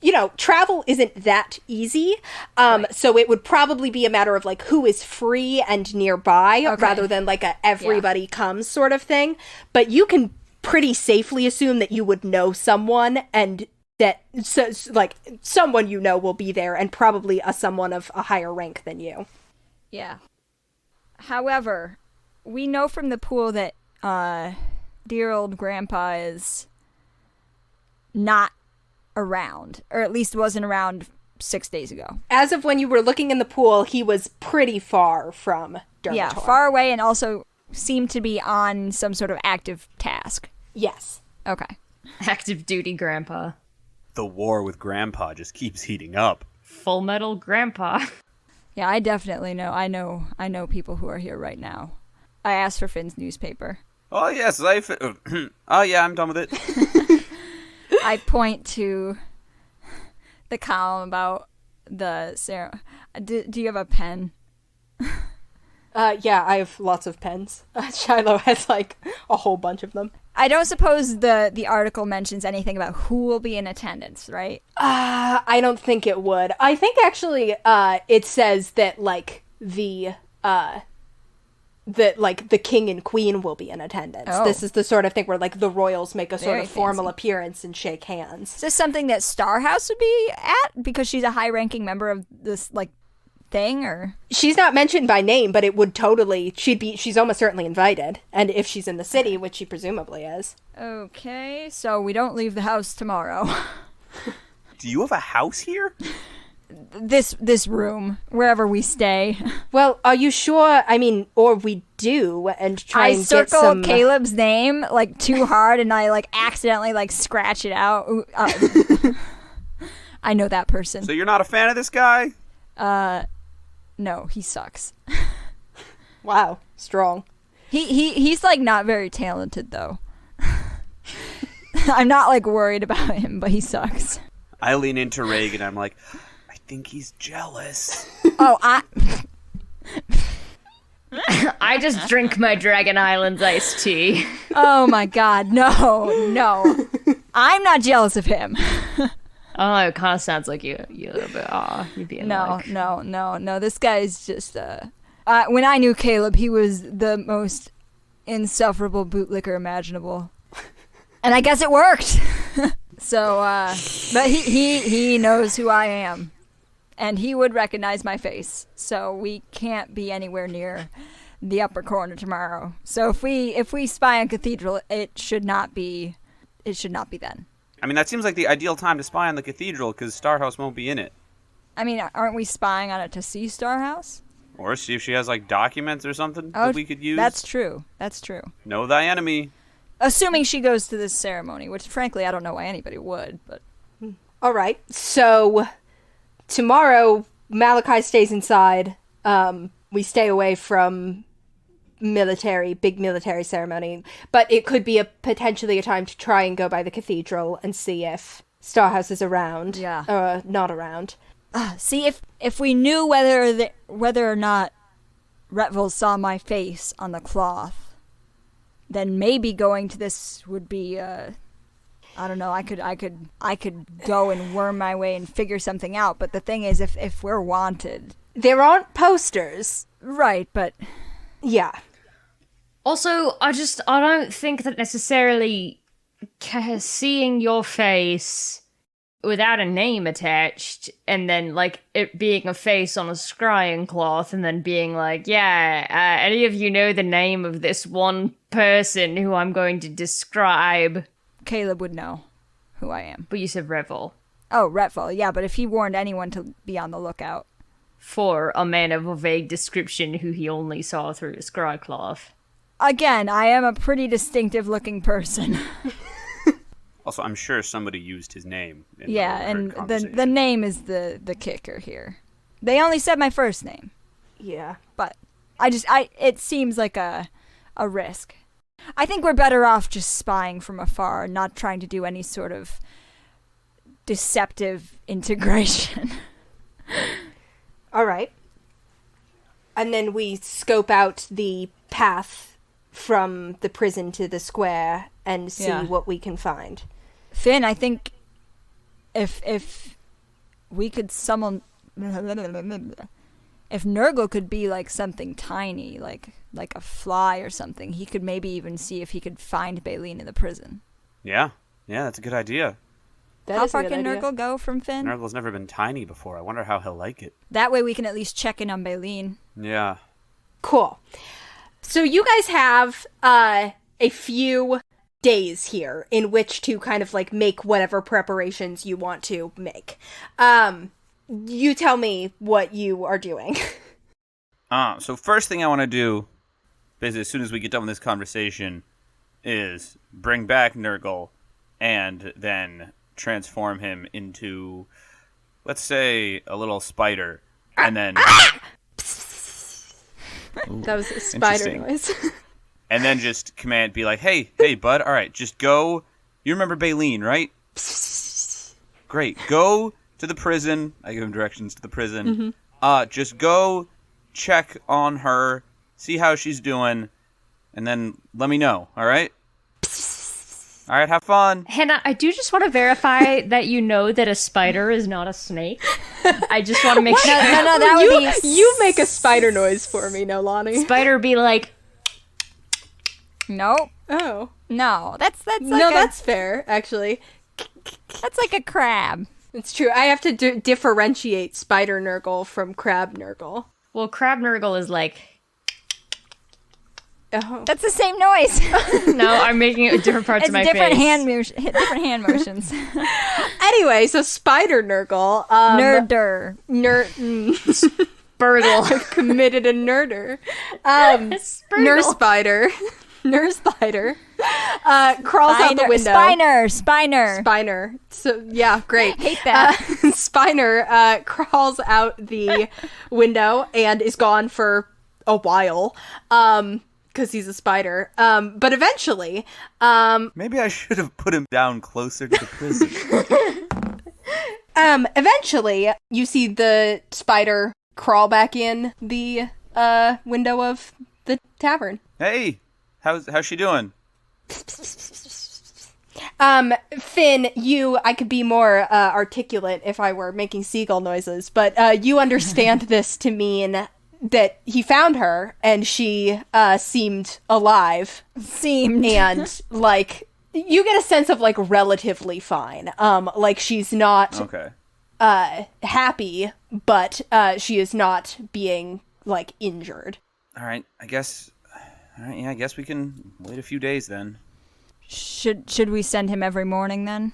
you know, travel isn't that easy. So it would probably be a matter of like who is free and nearby rather than like a everybody comes sort of thing. But you can pretty safely assume that you would know someone, and that like someone you know will be there, and probably someone of a higher rank than you. Yeah. However, we know from the pool that dear old grandpa is not around, or at least wasn't around 6 days ago. As of when you were looking in the pool, he was pretty far from Durmitor. Yeah, far away, and also seemed to be on some sort of active task. Yes. Okay. Active duty grandpa. The war with Grandpa just keeps heating up. Full metal grandpa. Yeah, I definitely know. I know people who are here right now. I asked for Finn's newspaper. Oh, yes, oh, yeah, I'm done with it. I point to the column about the Sarah. Do you have a pen? Yeah, I have lots of pens. Shiloh has like a whole bunch of them. I don't suppose the article mentions anything about who will be in attendance, right? I don't think it would. I think actually it says that like the king and queen will be in attendance. Oh. This is the sort of thing where like the royals make a sort Very of formal fancy. appearance and shake hands. Is this something that Starhouse would be at because she's a high-ranking member of this like thing, or? She's not mentioned by name, but it would totally, she's almost certainly invited. And if she's in the city, which she presumably is. Okay, so we don't leave the house tomorrow. Do you have a house here? This room, wherever we stay. Well, are you sure? I mean, or we do, and try I and get circle some... Caleb's name like too hard, and I like accidentally like scratch it out. Ooh, I know that person. So you're not a fan of this guy? No, he sucks. Wow, strong. He's like not very talented though. I'm not like worried about him, but he sucks. I lean into Regin, I'm like, I think he's jealous. Oh, I just drink my Dragon Island's iced tea. oh my God, no. I'm not jealous of him. Oh, it kind of sounds like you a little bit. You'd be No. This guy's just. When I knew Caleb, he was the most insufferable bootlicker imaginable, and I guess it worked. So, but he knows who I am, and he would recognize my face. So we can't be anywhere near the upper corner tomorrow. So if we spy on Cathedral, it should not be then. I mean, that seems like the ideal time to spy on the cathedral, because Starhouse won't be in it. I mean, aren't we spying on it to see Starhouse? Or see if she has, like, documents or something Oh, that we could use. That's true. That's true. Know thy enemy. Assuming she goes to this ceremony, which frankly I don't know why anybody would, but All right. So tomorrow, Malachi stays inside. We stay away from big military ceremony, but it could be potentially a time to try and go by the cathedral and see if Starhouse is around. Yeah. Or not around. see if we knew whether or not Retville saw my face on the cloth, then maybe going to this would be I don't know, I could go and worm my way and figure something out, but the thing is if we're wanted. There aren't posters. Right, but Yeah. Also, I don't think that necessarily seeing your face without a name attached, and then, like, it being a face on a scrying cloth, and then being like, any of you know the name of this one person who I'm going to describe? Caleb would know who I am. But you said Revel. Oh, Retville, yeah, but if he warned anyone to be on the lookout. For a man of a vague description who he only saw through a scry cloth. Again, I am a pretty distinctive looking person. Also, I'm sure somebody used his name. In Yeah, our and conversation. the name is the kicker here. They only said my first name, Yeah. but it seems like a risk. I think we're better off just spying from afar, not trying to do any sort of deceptive integration. All right. And then we scope out the path from the prison to the square and see Yeah. what we can find. Finn, I think if we could summon, if Nurgle could be like something tiny, like a fly or something, he could maybe even see if he could find Baleen in the prison. Yeah, that's a good idea. That How is a far good can idea. Nurgle go from Finn? Nurgle's never been tiny before. I wonder how he'll like it. That way we can at least check in on Baleen. Yeah. Cool. So you guys have a few days here in which to kind of like make whatever preparations you want to make. You tell me what you are doing. So first thing I want to do, basically as soon as we get done with this conversation, is bring back Nurgle and then transform him into, let's say, a little spider. And then... That was a spider Interesting. noise. And then just be like, hey, bud, all right, just go. You remember Baleen, right? Great. Go to the prison. I give him directions to the prison. Just go check on her, see how she's doing, and then let me know, all right? All right, have fun. Hannah, I do just want to verify that you know that a spider is not a snake. I just want to make sure. No, that would be... You make a spider noise for me, Nolani. Spider be like, Nope. Oh. No, that's like That's fair, actually. that's like a crab. It's true. I have to differentiate spider Nurgle from crab Nurgle. well, crab Nurgle is like, Oh. That's the same noise. no, I'm making it with different parts It's of my different face. different hand motions. Anyway, so spider Nurgle. Nerder. Burgle. Committed a nerder. Nurse spider. Nurse spider. Crawls out the window. Spiner. Spiner. So, yeah, great. Hate that. Spiner crawls out the window and is gone for a while. Because he's a spider. But eventually, Maybe I should have put him down closer to the prison. eventually, you see the spider crawl back in the window of the tavern. Hey, how's she doing? Finn, I could be more articulate if I were making seagull noises, but you understand this to mean that he found her and she seemed alive. And, like, you get a sense of, like, relatively fine. Like, she's not Okay. happy, but she is not being, like, injured. All right, I guess we can wait a few days then. Should we send him every morning then?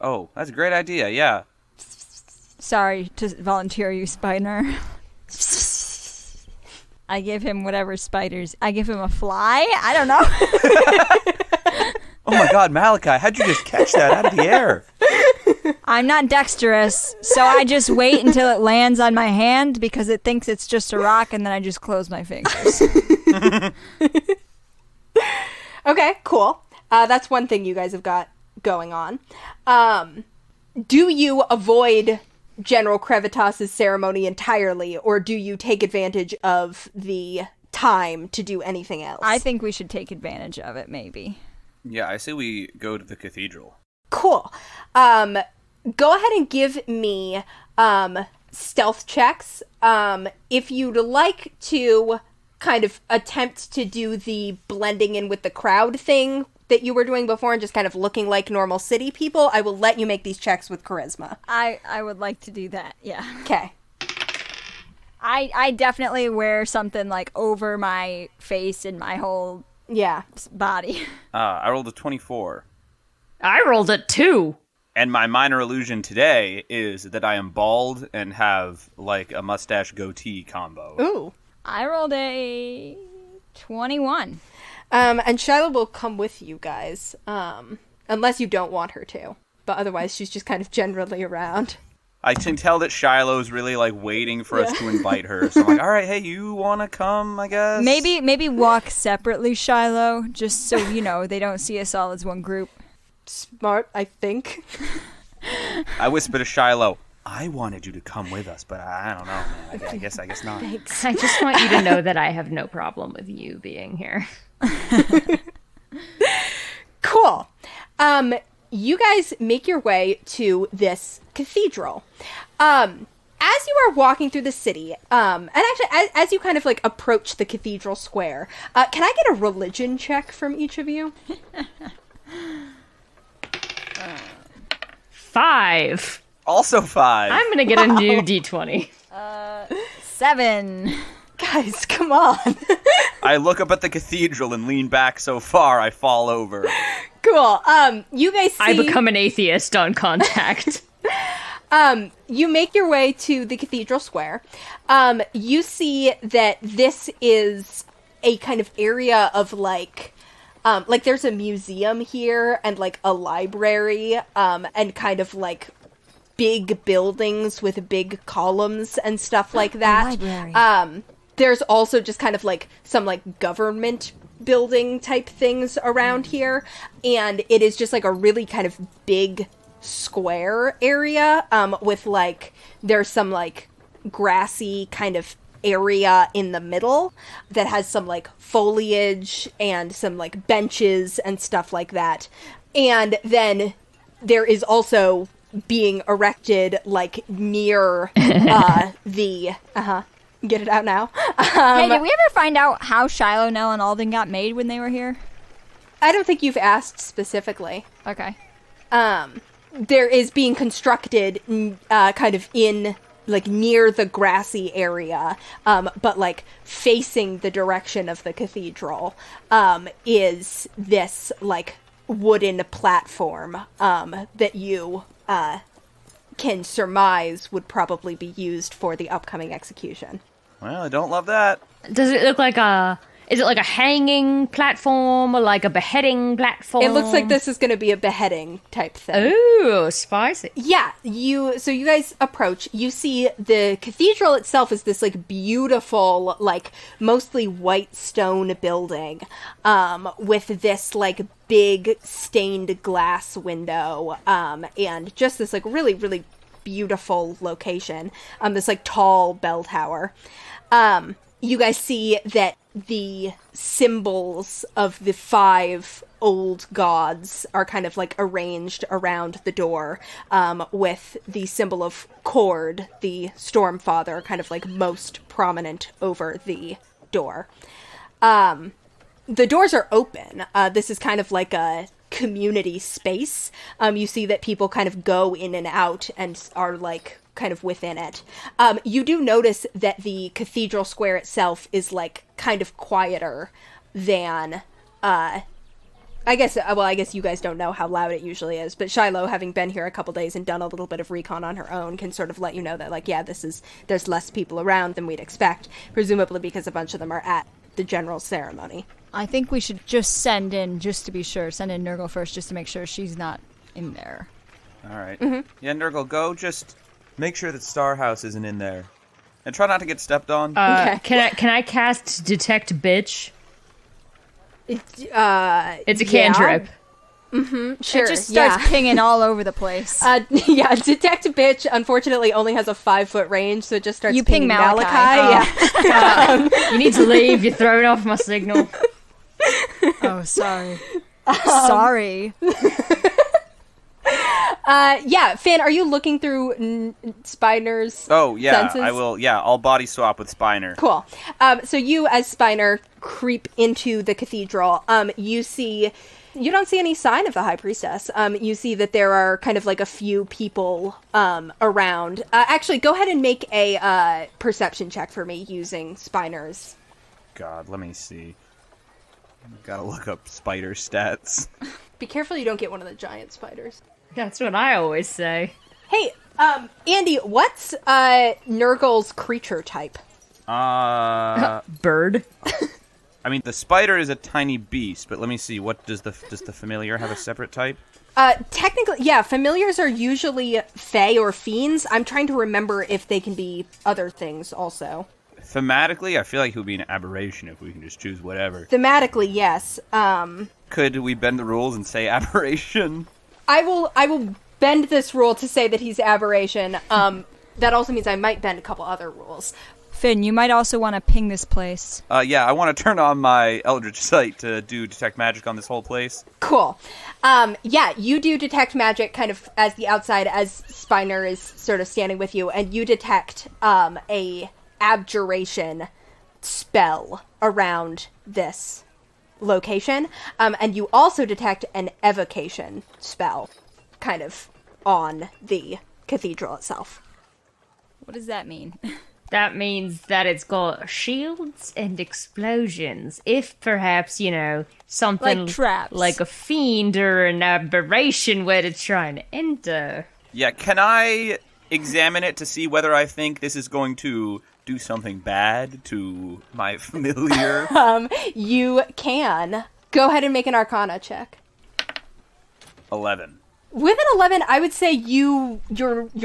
Oh, that's a great idea, yeah. Sorry to volunteer you, Spiner. I give him whatever spiders. I give him a fly? I don't know. Oh my God, Malachi, how'd you just catch that out of the air? I'm not dexterous, so I just wait until it lands on my hand because it thinks it's just a rock, and then I just close my fingers. Okay, cool. That's one thing you guys have got going on. Do you avoid General Crevitas's ceremony entirely, or do you take advantage of the time to do anything else? I think we should take advantage of it, maybe. Yeah, I say we go to the cathedral. Cool. Go ahead and give me stealth checks. If you'd like to kind of attempt to do the blending in with the crowd thing that you were doing before and just kind of looking like normal city people, I will let you make these checks with charisma. I would like to do that, yeah. Okay. I definitely wear something like over my face and my whole body. I rolled a 24. I rolled it 2. And my minor illusion today is that I am bald and have, like, a mustache goatee combo. Ooh. I rolled a 21. And Shiloh will come with you guys, unless you don't want her to. But otherwise, she's just kind of generally around. I can tell that Shiloh's really, like, waiting for us to invite her. So I'm like, all right, hey, you want to come, I guess? Maybe walk separately, Shiloh, just so, they don't see us all as one group. Smart, I think. I whisper to Shiloh, I wanted you to come with us, but I don't know, man. I guess not. Thanks. I just want you to know that I have no problem with you being here. Cool. You guys make your way to this cathedral. As you are walking through the city, and actually as you kind of like approach the cathedral square, can I get a religion check from each of you? 5. Also 5. I'm gonna get a new D20. 7. Guys, come on. I look up at the cathedral and lean back so far I fall over. Cool. You guys see... I become an atheist on contact. You make your way to the cathedral square. You see that this is a kind of area of like there's a museum here and like a library, and kind of like big buildings with big columns and stuff like that. Library. There's also just kind of like some like government building type things around here, and it is just like a really kind of big square area, with like there's some like grassy kind of area in the middle that has some like foliage and some like benches and stuff like that. And then there is also being erected like near the get it out now. Hey, did we ever find out how Shiloh, Nell, and Alden got made when they were here? I don't think you've asked specifically. Okay. There is being constructed kind of in like near the grassy area, but like facing the direction of the cathedral, is this like wooden platform that you can surmise would probably be used for the upcoming execution. Well, I don't love that. Does it look like is it like a hanging platform or like a beheading platform? It looks like this is going to be a beheading type thing. Ooh, spicy. Yeah, so you guys approach, you see the cathedral itself is this like beautiful, like mostly white stone building, with this like big stained glass window, and just this like really, really beautiful location, this like tall bell tower. You guys see that the symbols of the 5 old gods are kind of like arranged around the door, with the symbol of Cord, the Stormfather, kind of like most prominent over the door. The doors are open. This is kind of like a community space. You see that people kind of go in and out and are like kind of within it. You do notice that the cathedral square itself is like kind of quieter than I guess you guys don't know how loud it usually is, but Shiloh, having been here a couple days and done a little bit of recon on her own, can sort of let you know that, like, yeah, there's less people around than we'd expect, presumably because a bunch of them are at the general ceremony. I think we should just send in Nurgle first, just to make sure she's not in there. All right. Yeah, Nurgle, go just make sure that Starhouse isn't in there. And try not to get stepped on. Okay. Can I cast Detect Bitch? It's a cantrip. Sure. It just starts pinging all over the place. Detect Bitch, unfortunately, only has a 5-foot range, so it just starts ping pinging Malachi. Yeah. You need to leave. You're throwing off my signal. Oh, sorry. Sorry. Finn, are you looking through Spiner's senses? I will. Yeah, I'll body swap with Spiner. Cool. So you, as Spiner, creep into the cathedral. You don't see any sign of the High Priestess. You see that there are kind of like a few people around. Actually, go ahead and make a perception check for me using Spiner's. God, let me see. Gotta look up spider stats. Be careful you don't get one of the giant spiders. That's what I always say. Hey, Andy, what's Nurgle's creature type? Bird. I mean, the spider is a tiny beast, but let me see. What does the familiar have a separate type? Technically, yeah, familiars are usually fae or fiends. I'm trying to remember if they can be other things also. Thematically, I feel like it would be an aberration if we can just choose whatever. Thematically, yes. Could we bend the rules and say aberration? I will bend this rule to say that he's aberration. That also means I might bend a couple other rules. Finn, you might also want to ping this place. Yeah, I want to turn on my Eldritch Sight to do Detect Magic on this whole place. Cool. You do detect magic kind of as the outside, as Spiner is sort of standing with you, and you detect a abjuration spell around this location. And you also detect an evocation spell kind of on the cathedral itself. What does that mean? That means that it's got shields and explosions. If perhaps, something like traps, like a fiend or an aberration were to try and enter. Yeah, can I examine it to see whether I think this is going to do something bad to my familiar? You can. Go ahead and make an Arcana check. 11. With an 11, I would say you're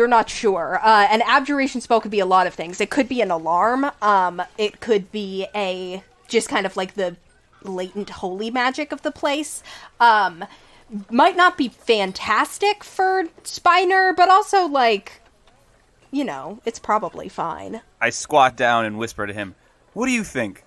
not sure. An abjuration spell could be a lot of things. It could be an alarm. It could be just kind of like the latent holy magic of the place. Might not be fantastic for Spiner, but also it's probably fine. I squat down and whisper to him, "What do you think?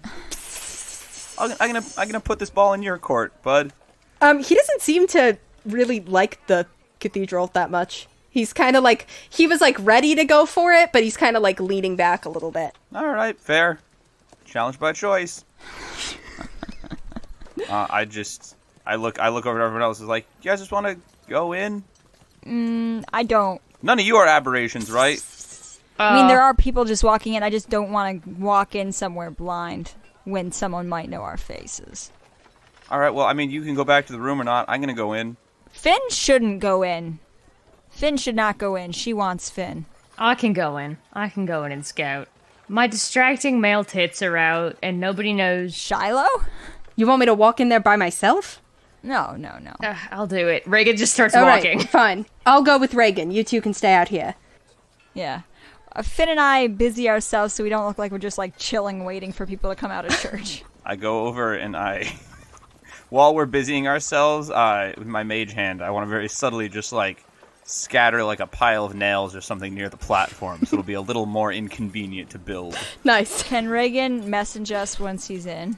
I'm gonna put this ball in your court, bud." He doesn't seem to really like the cathedral that much. He's kind of he was ready to go for it, but he's kind of leaning back a little bit. All right, fair. Challenge by choice. I look over at everyone else. Is like, you guys just want to go in? I don't. None of you are aberrations, right? I mean, there are people just walking in. I just don't want to walk in somewhere blind when someone might know our faces. All right, well, I mean, you can go back to the room or not. I'm going to go in. Finn shouldn't go in. Finn should not go in. She wants Finn. I can go in. And scout. My distracting male tits are out, and nobody knows. Shiloh? You want me to walk in there by myself? No. I'll do it. Regin just starts All walking. Right, fine. I'll go with Regin. You two can stay out here. Yeah. Finn and I busy ourselves so we don't look like we're just chilling, waiting for people to come out of church. I go over and while we're busying ourselves, with my mage hand, I want to very subtly just scatter a pile of nails or something near the platform, so it'll be a little more inconvenient to build. Nice. Can Regin message us once he's in?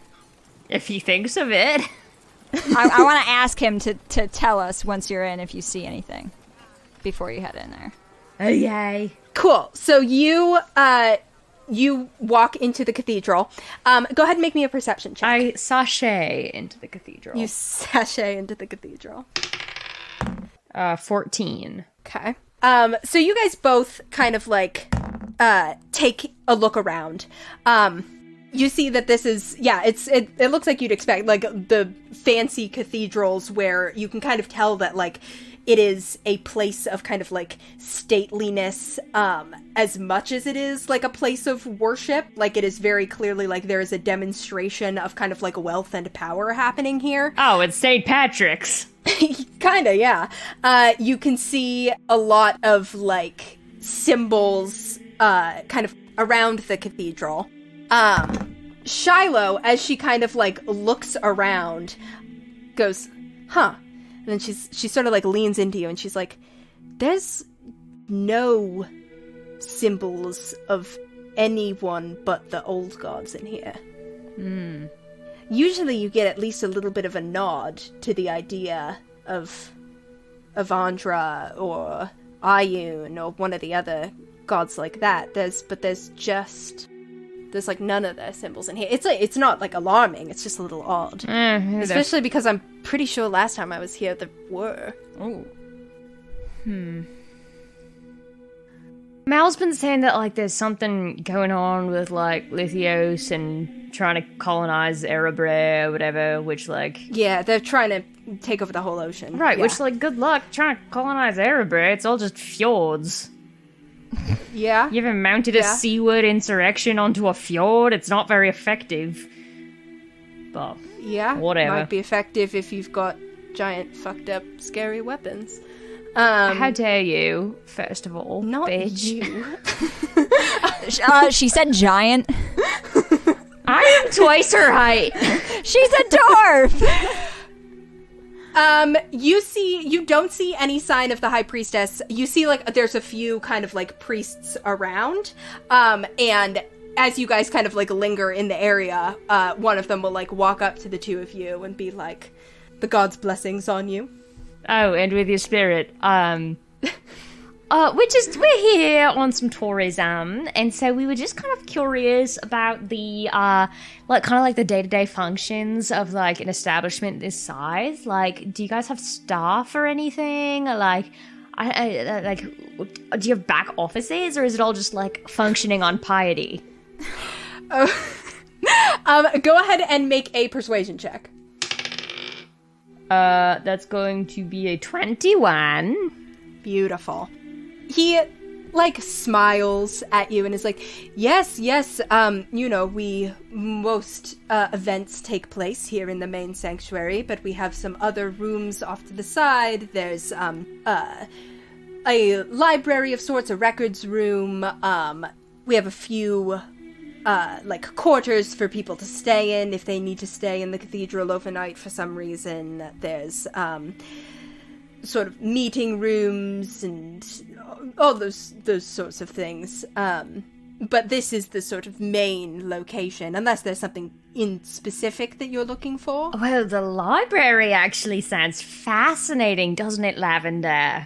If he thinks of it. I want to ask him to tell us once you're in if you see anything before you head in there. Oh, yay. Cool. So you walk into the cathedral. Go ahead and make me a perception check. I sashay into the cathedral. You sashay into the cathedral. 14. Okay. So you guys both kind of take a look around. You see that this is, it looks like you'd expect, like, the fancy cathedrals where you can kind of tell that, like, it is a place of kind of, like, stateliness, as much as it is, like, a place of worship. Like, it is very clearly, like, there is a demonstration of kind of, like, wealth and power happening here. Oh, it's St. Patrick's. Kinda, yeah. You can see a lot of, like, symbols, kind of around the cathedral. Shiloh, as she kind of, like, looks around, goes, huh. And then she sort of, like, leans into you and she's like, there's no symbols of anyone but the old gods in here. Usually you get at least a little bit of a nod to the idea of Avandra or Ayun or one of the other gods like that. There's like none of their symbols in here. It's not like alarming, it's just a little odd. Especially because I'm pretty sure last time I was here there were. Oh. Mal's been saying that, like, there's something going on with, like, Lithios and trying to colonize Erebra or whatever, which, like... Yeah, they're trying to take over the whole ocean. Right, yeah. which, like, good luck trying to colonize Erebra. It's all just fjords. Yeah. You ever mounted a seaward insurrection onto a fjord? It's not very effective. But, yeah, whatever. Might be effective if you've got giant, fucked up, scary weapons. How dare you, first of all, Not bitch. you. She said giant. I am twice her height. She's a dwarf! You don't see any sign of the high priestess. You see, like, there's a few kind of, like, priests around, and as you guys kind of, like, linger in the area, one of them will, like, walk up to the two of you and be like, the god's blessings on you. Oh, and with your spirit. We're here on some tourism, and so we were just kind of curious about the, the day-to-day functions of, like, an establishment this size. Like, do you guys have staff or anything? Like, do you have back offices, or is it all just, like, functioning on piety? Go ahead and make a persuasion check. That's going to be a 21. Beautiful. He, like, smiles at you and is like, yes, most events take place here in the main sanctuary, but we have some other rooms off to the side. There's, a library of sorts, a records room. We have a few, quarters for people to stay in if they need to stay in the cathedral overnight for some reason. There's, sort of meeting rooms and all those sorts of things. But this is the sort of main location, unless there's something in specific that you're looking for. Well, the library actually sounds fascinating, doesn't it, Lavender?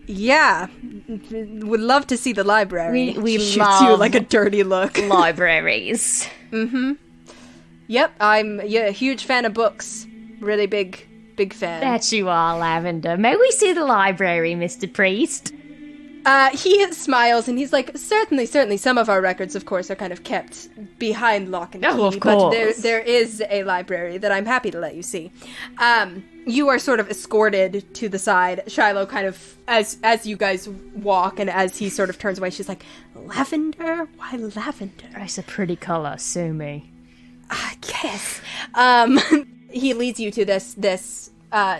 Yeah, would love to see the library. We Shoots love you like a dirty look. libraries. Yep, I'm a huge fan of books. Really big fan. That you are, Lavender. May we see the library, Mr. Priest? He smiles and he's like, certainly. Some of our records, of course, are kind of kept behind lock and key. Oh, of but course. there is a library that I'm happy to let you see. You are sort of escorted to the side. Shiloh kind of, as you guys walk and as he sort of turns away, she's like, lavender? Why lavender? It's a pretty color, sue me. Yes. He leads you to this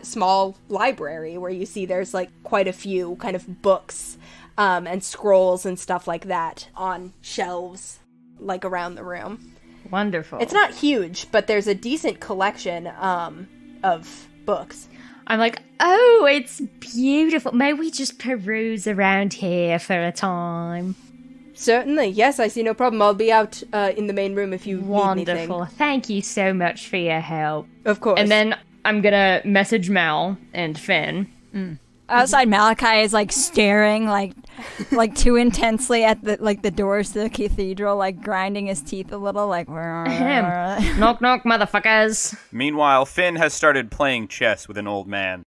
small library where you see there's, like, quite a few kind of books and scrolls and stuff like that on shelves, like, around the room. Wonderful. It's not huge, but there's a decent collection of books. I'm like, oh, it's beautiful. May we just peruse around here for a time? Certainly, yes, I see no problem. I'll be out in the main room if you need anything. Wonderful. Thank you so much for your help. Of course. And then I'm gonna message Mal and Finn. Outside, Malachi is, like, staring, like too intensely at the doors to the cathedral, like, grinding his teeth a little, like, Knock, knock, motherfuckers. Meanwhile, Finn has started playing chess with an old man.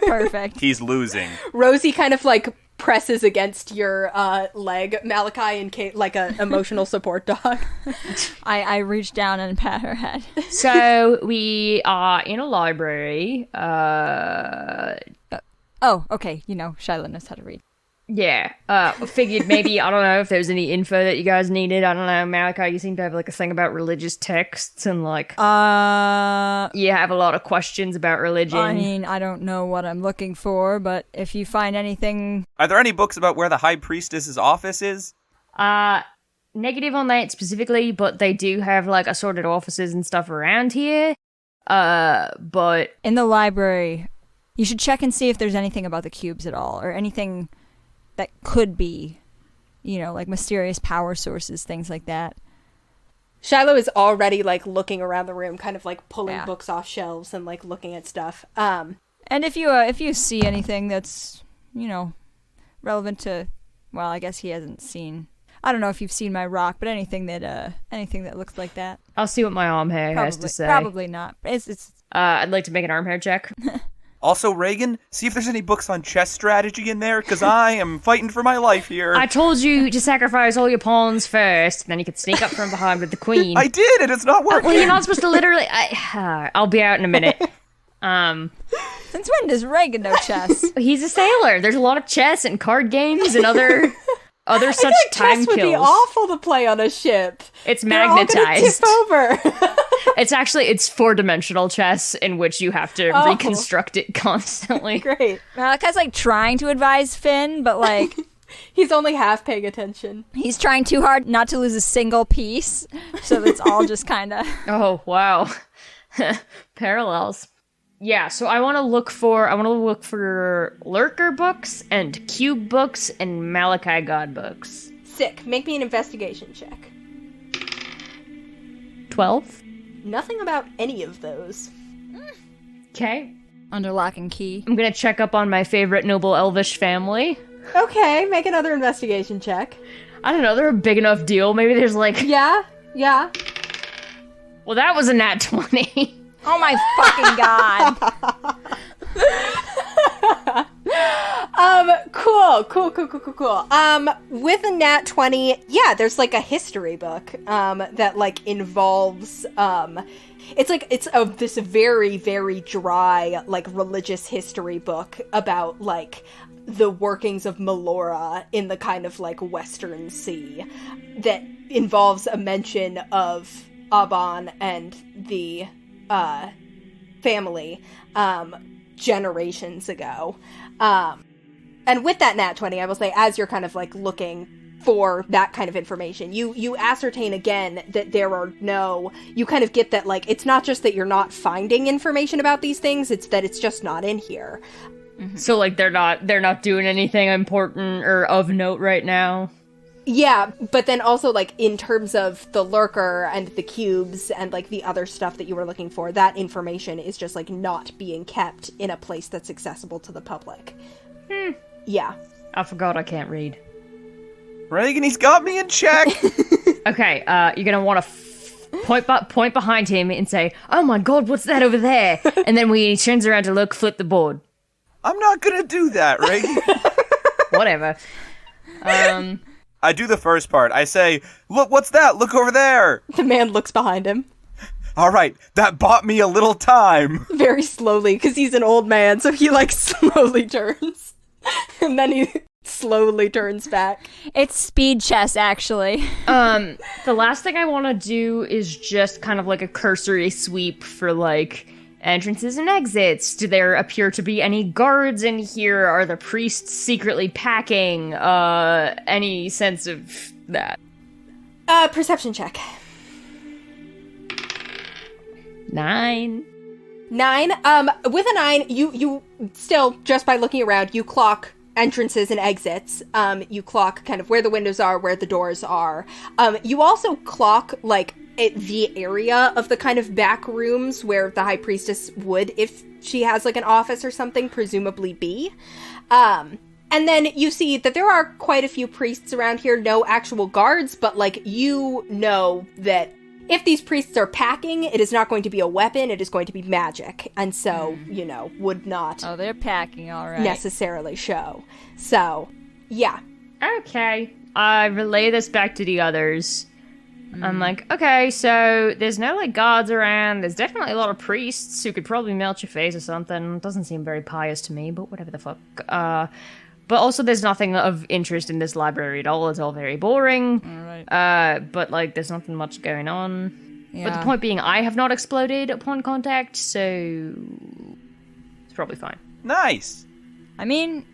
Perfect. He's losing. Rosie kind of, like, presses against your leg, Malachi, like a emotional support dog. I reach down and pat her head. So we are in a library. Oh, okay. Shiloh knows how to read. Yeah. Figured maybe, I don't know if there's any info that you guys needed. I don't know, Malachi, you seem to have like a thing about religious texts and like you have a lot of questions about religion. I mean, I don't know what I'm looking for, but if you find anything... Are there any books about where the High Priestess's office is? Negative on that specifically, but they do have like assorted offices and stuff around here. But In the library, you should check and see if there's anything about the cubes at all, or anything that could be, like mysterious power sources, things like that. Shiloh is already like looking around the room, kind of like pulling Yeah. books off shelves and like looking at stuff. And if you see anything that's, relevant to, well, I guess he hasn't seen. I don't know if you've seen my rock, but anything that looks like that. I'll see what my arm hair has to say. Probably not. It's I'd like to make an arm hair check. Also, Regin, see if there's any books on chess strategy in there, because I am fighting for my life here. I told you to sacrifice all your pawns first, and then you could sneak up from behind with the queen. I did, and it's not working. Well, you're not supposed to literally... I'll be out in a minute. Since when does Reagan know chess? He's a sailor. There's a lot of chess and card games and other such time Chess would kills. be awful to play on a ship. It's They're all gonna magnetized. tip over. It's four-dimensional chess in which you have to reconstruct it constantly. Great. Malachi's like trying to advise Finn, but like He's only half paying attention. he's trying too hard not to lose a single piece, so it's all just kind of. Oh, wow. Parallels. Yeah, so I want to look for lurker books and cube books and Malachi God books. Sick. Make me an investigation check. 12. Nothing about any of those. Okay. Under lock and key. I'm gonna check up on my favorite noble elvish family. Okay, make another investigation check. I don't know, they're a big enough deal. Maybe there's like... Yeah? Well, that was a nat 20. Oh my fucking god! Cool. With a nat 20, yeah, there's like a history book, that like involves, it's this very, very dry, like religious history book about like the workings of Melora in the kind of like Western Sea that involves a mention of Aban and the, family, generations ago. And with that nat 20, I will say, as you're kind of like looking for that kind of information, you ascertain again that there are you kind of get that like, it's not just that you're not finding information about these things, it's that it's just not in here. So like they're not doing anything important or of note right now. Yeah, but then also, like, in terms of the lurker and the cubes and, like, the other stuff that you were looking for, that information is just, like, not being kept in a place that's accessible to the public. Yeah. I forgot I can't read. Regin, he's got me in check! Okay, you're gonna want to point behind him and say, "Oh my god, what's that over there?" And then when he turns around to look, flip the board. I'm not gonna do that, Regin. Whatever. I do the first part. I say, "Look, what's that? Look over there!" The man looks behind him. All right, that bought me a little time. Very slowly, because he's an old man, so he, like, slowly turns. And then he slowly turns back. It's speed chess, actually. The last thing I want to do is just kind of like a cursory sweep for, like, entrances and exits. Do there appear to be any guards in here? Are the priests secretly packing? Any sense of that? Perception check. 9. 9. With a 9, you still, just by looking around, you clock entrances and exits. You clock kind of where the windows are, where the doors are. You also clock, like, the area of the kind of back rooms where the High Priestess would, if she has like an office or something, presumably be. And then you see that there are quite a few priests around here, no actual guards, but like you know that if these priests are packing, it is not going to be a weapon, it is going to be magic. And so, would not Oh, they're packing, all right. necessarily show. So, Yeah. Okay. I relay this back to the others. I'm like, okay, so there's no, like, guards around. There's definitely a lot of priests who could probably melt your face or something. Doesn't seem very pious to me, but whatever the fuck. But also there's nothing of interest in this library at all. It's all very boring. All right. But, like, there's nothing much going on. Yeah. But the point being, I have not exploded upon contact, so it's probably fine. Nice. I mean,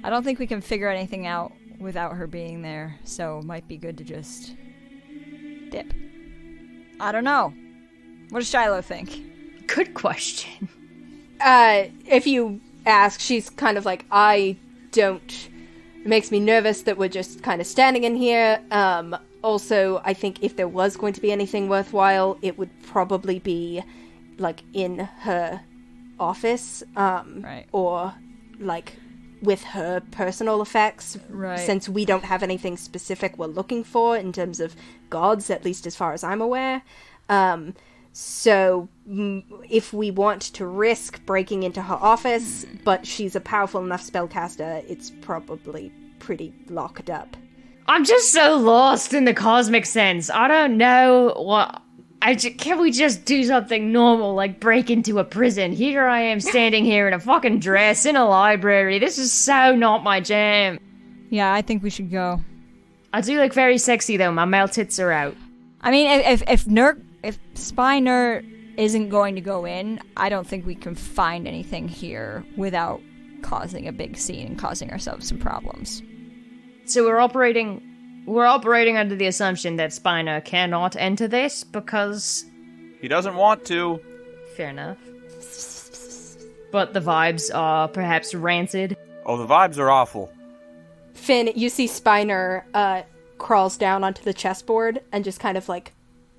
I don't think we can figure anything out without her being there, so it might be good to just dip. I don't know. What does Shiloh think? Good question. If you ask, she's kind of like, I don't... It makes me nervous that we're just kind of standing in here. Also, I think if there was going to be anything worthwhile, it would probably be, like, in her office. Right. Or, like, with her personal effects. Right. Since we don't have anything specific we're looking for in terms of gods, at least as far as I'm aware. So, if we want to risk breaking into her office, but she's a powerful enough spellcaster, it's probably pretty locked up. I'm just so lost in the cosmic sense. I don't know what... Can we just do something normal, like break into a prison? Here I am standing here in a fucking dress in a library. This is so not my jam. Yeah, I think we should go. I do look very sexy, though. My male tits are out. I mean, if Spy Nerd isn't going to go in, I don't think we can find anything here without causing a big scene and causing ourselves some problems. So we're operating under the assumption that Spina cannot enter this because... He doesn't want to. Fair enough. But the vibes are perhaps rancid. Oh, the vibes are awful. Finn, you see Spiner crawls down onto the chessboard and just kind of like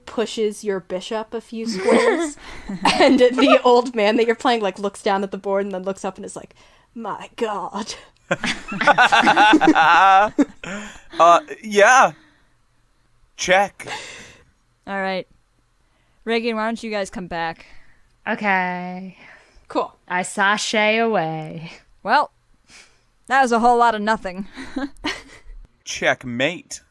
pushes your bishop a few squares. And the old man that you're playing like looks down at the board and then looks up and is like, my god. Yeah. Check. All right. Regin, why don't you guys come back? Okay. Cool. I sashay away. Well, that was a whole lot of nothing. Checkmate.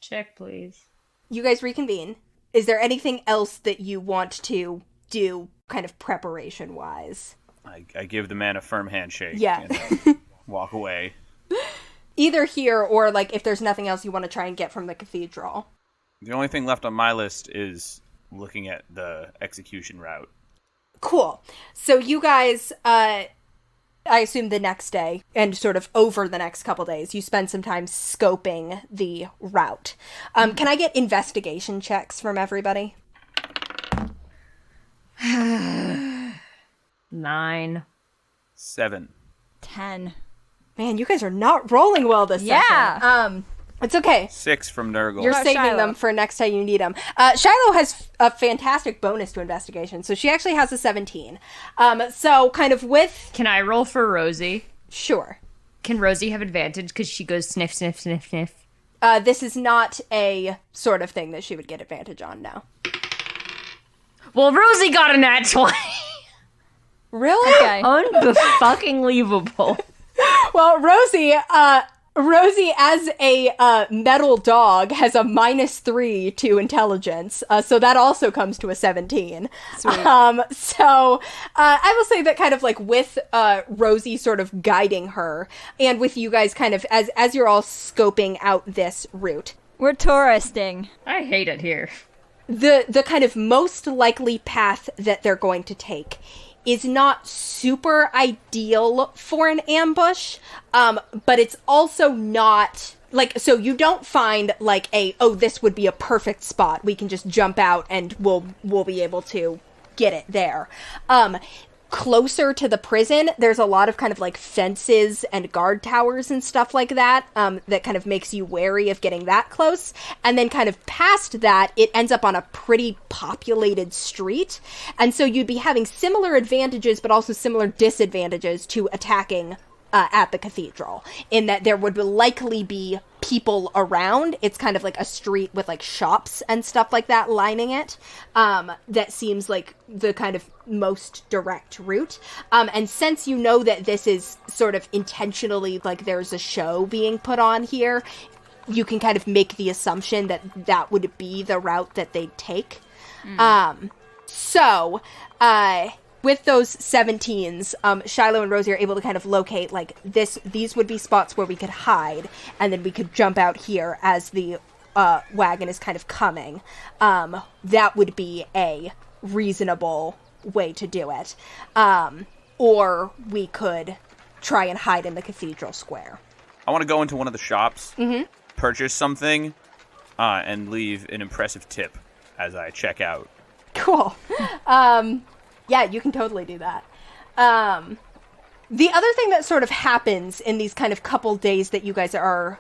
Check, please. You guys reconvene. Is there anything else that you want to do kind of preparation-wise? I give the man a firm handshake. Yeah. And walk away. Either here or, like, if there's nothing else you want to try and get from the cathedral. The only thing left on my list is looking at the execution route. Cool. So you guys, I assume the next day, and sort of over the next couple days, you spend some time scoping the route. Can I get investigation checks from everybody? 9. 7. 10. Man, you guys are not rolling well this session. It's okay. 6 from Nurgle. You're About saving Shiloh? them for next time you need them. Shiloh has a fantastic bonus to investigation, so she actually has a 17. So kind of with... Can I roll for Rosie? Sure. Can Rosie have advantage because she goes sniff, sniff, sniff, sniff? This is not a sort of thing that she would get advantage on now. Well, Rosie got a nat 20. Really? Okay. Unfucking-leavable. Well, Rosie, as a metal dog, has a -3 to intelligence, so that also comes to a 17. Sweet. So I will say that kind of like with Rosie sort of guiding her, and with you guys kind of as you're all scoping out this route, We're touristing. I hate it here. the kind of most likely path that they're going to take is not super ideal for an ambush, but it's also not, like, so you don't find, like, this would be a perfect spot. We can just jump out and we'll be able to get it there. Closer to the prison, there's a lot of kind of, like, fences and guard towers and stuff like that, that kind of makes you wary of getting that close. And then kind of past that, it ends up on a pretty populated street. And so you'd be having similar advantages, but also similar disadvantages to attacking at the cathedral, in that there would likely be people around. It's kind of like a street with like shops and stuff like that lining it. That seems like the kind of most direct route. And since you know that this is sort of intentionally like there's a show being put on here, you can kind of make the assumption that that would be the route that they'd take. So, with those 17s, Shiloh and Rosie are able to kind of locate, like, these would be spots where we could hide, and then we could jump out here as the wagon is kind of coming. That would be a reasonable way to do it. Or we could try and hide in the cathedral square. I want to go into one of the shops, purchase something, and leave an impressive tip as I check out. Cool. Yeah, you can totally do that. The other thing that sort of happens in these kind of couple days that you guys are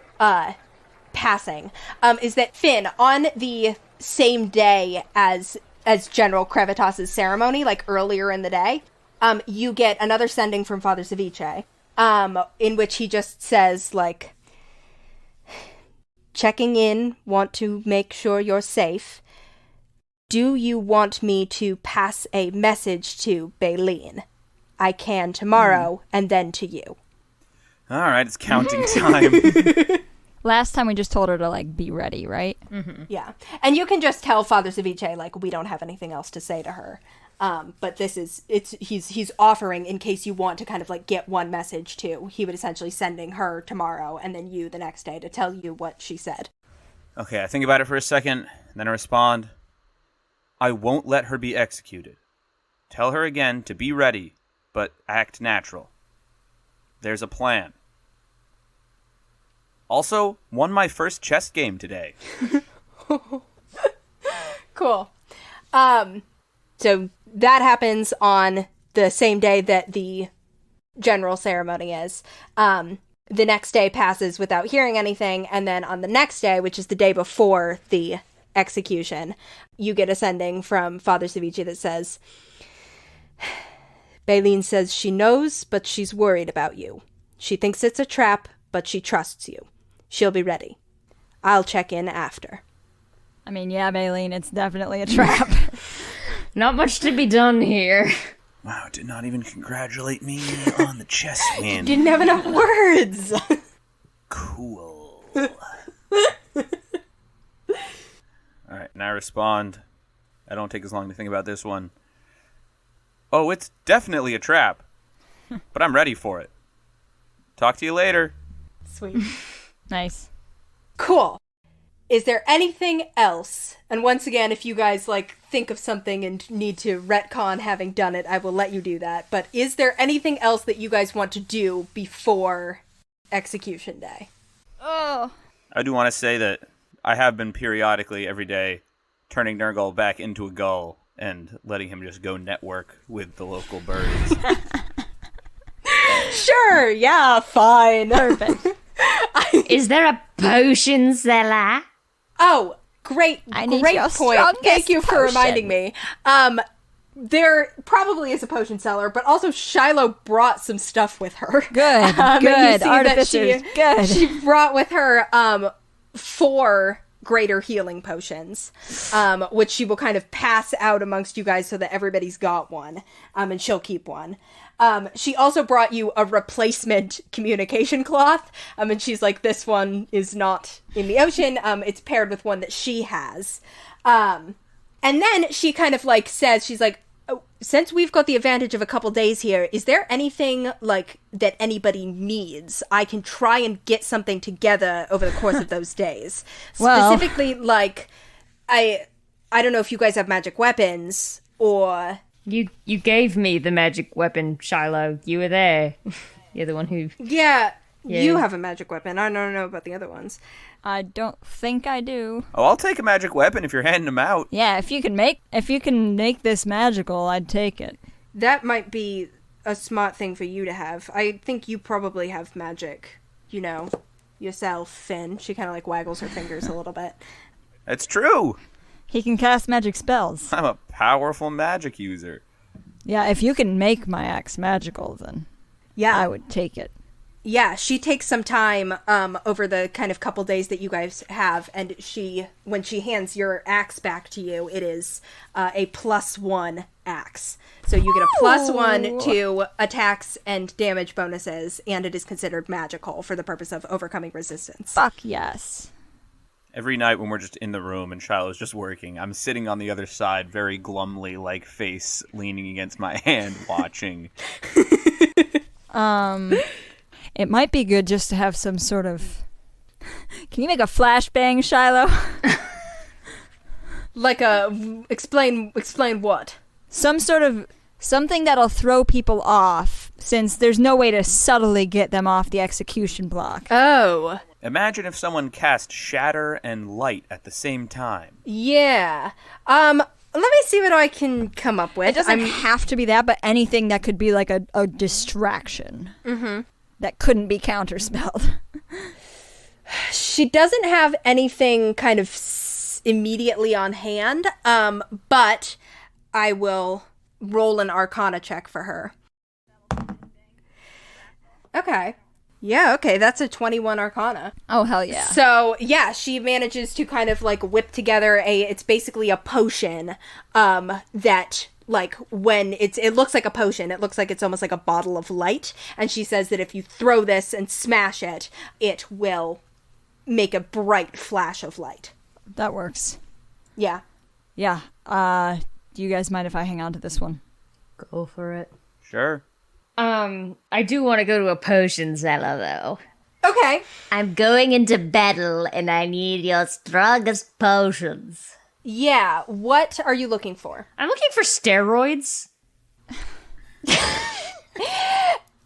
passing is that Finn, on the same day as General Crevitas's ceremony, like earlier in the day, you get another sending from Father Ceviche, in which he just says, like, checking in, want to make sure you're safe. Do you want me to pass a message to Baleen? I can tomorrow, and then to you. All right, it's counting time. Last time we just told her to, like, be ready, right? Yeah. And you can just tell Father Ceviche, like, we don't have anything else to say to her. But this is, he's offering in case you want to kind of, like, get one message too. He would essentially sending her tomorrow, and then you the next day to tell you what she said. Okay, I think about it for a second, then I respond. I won't let her be executed. Tell her again to be ready, but act natural. There's a plan. Also, won my first chess game today. Cool. So that happens on the same day that the general ceremony is. The next day passes without hearing anything, and then on the next day, which is the day before the execution, you get a sending from Father Ceviche that says, Baleen says she knows, but she's worried about you. She thinks it's a trap, but she trusts you. She'll be ready. I'll check in after. I mean, yeah, Baleen, it's definitely a trap. Not much to be done here. Wow, did not even congratulate me on the chess win. Didn't have enough words. Cool. All right, and I respond. I don't take as long to think about this one. Oh, it's definitely a trap, but I'm ready for it. Talk to you later. Sweet. Nice. Cool. Is there anything else? And once again, if you guys, like, think of something and need to retcon having done it, I will let you do that. But is there anything else that you guys want to do before execution day? Oh. I do want to say that I have been periodically every day turning Nurgle back into a gull and letting him just go network with the local birds. Sure, yeah, fine. Perfect. Is there a potion seller? Oh, great need point. your strongest Thank you for potion. reminding me. There probably is a potion seller, but also Shiloh brought some stuff with her. Good, And you good. see Artificers, that good. she brought with her 4 greater healing potions, which she will kind of pass out amongst you guys so that everybody's got one, and she'll keep one. She also brought you a replacement communication cloth, and she's like, this one is not in the ocean, it's paired with one that she has. And then she kind of, like, says, she's like, oh, since we've got the advantage of a couple days here, is there anything, like, that anybody needs? I can try and get something together over the course of those days. Well- Specifically, like, I don't know if you guys have magic weapons, or... You gave me the magic weapon, Shiloh. You were there. You're the one who... Yeah, Yeah. you have a magic weapon. I don't know about the other ones. I don't think I do. Oh, I'll take a magic weapon if you're handing them out. Yeah, if you can make this magical, I'd take it. That might be a smart thing for you to have. I think you probably have magic, you know, yourself, Finn. She kind of, like, waggles her fingers a little bit. It's true. He can cast magic spells. I'm a powerful magic user. Yeah, if you can make my axe magical, then Yeah. I would take it. Yeah, she takes some time over the kind of couple days that you guys have, and when she hands your axe back to you, it is a +1 axe. So you get a +1 to attacks and damage bonuses, and it is considered magical for the purpose of overcoming resistance. Fuck yes. Every night when we're just in the room and Shiloh's just working, I'm sitting on the other side, very glumly, like face leaning against my hand, watching. It might be good just to have some sort of... Can you make a flashbang, Shiloh? Like explain what? Some sort of... Something that'll throw people off, since there's no way to subtly get them off the execution block. Oh. Imagine if someone cast Shatter and Light at the same time. Yeah. Let me see what I can come up with. It doesn't have to be that, but anything that could be like a distraction. Mm-hmm. That couldn't be counterspelled. She doesn't have anything kind of immediately on hand, but I will roll an Arcana check for her. Okay. Yeah, okay, that's a 21 Arcana. Oh, hell yeah. So, yeah, she manages to kind of, like, whip together it's basically a potion, that, like, when it looks like a potion, it looks like it's almost like a bottle of light, and she says that if you throw this and smash it, it will make a bright flash of light. That works. Yeah. Yeah, do you guys mind if I hang on to this one? Go for it. Sure. I do want to go to a potion cellar, though. Okay. I'm going into battle, and I need your strongest potions. Yeah, what are you looking for? I'm looking for steroids.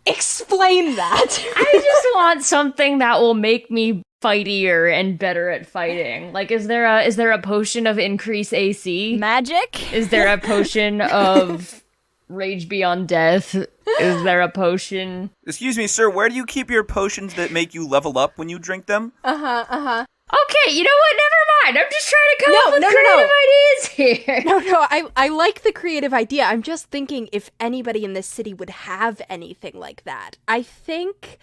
Explain that. I just want something that will make me fightier and better at fighting. Like, is there a potion of increase AC? Magic? Is there a potion of rage beyond death? Is there a potion? Excuse me, sir, where do you keep your potions that make you level up when you drink them? Okay, you know what? Never mind. I'm just trying to come up with creative ideas here. No, I like the creative idea. I'm just thinking if anybody in this city would have anything like that. I think,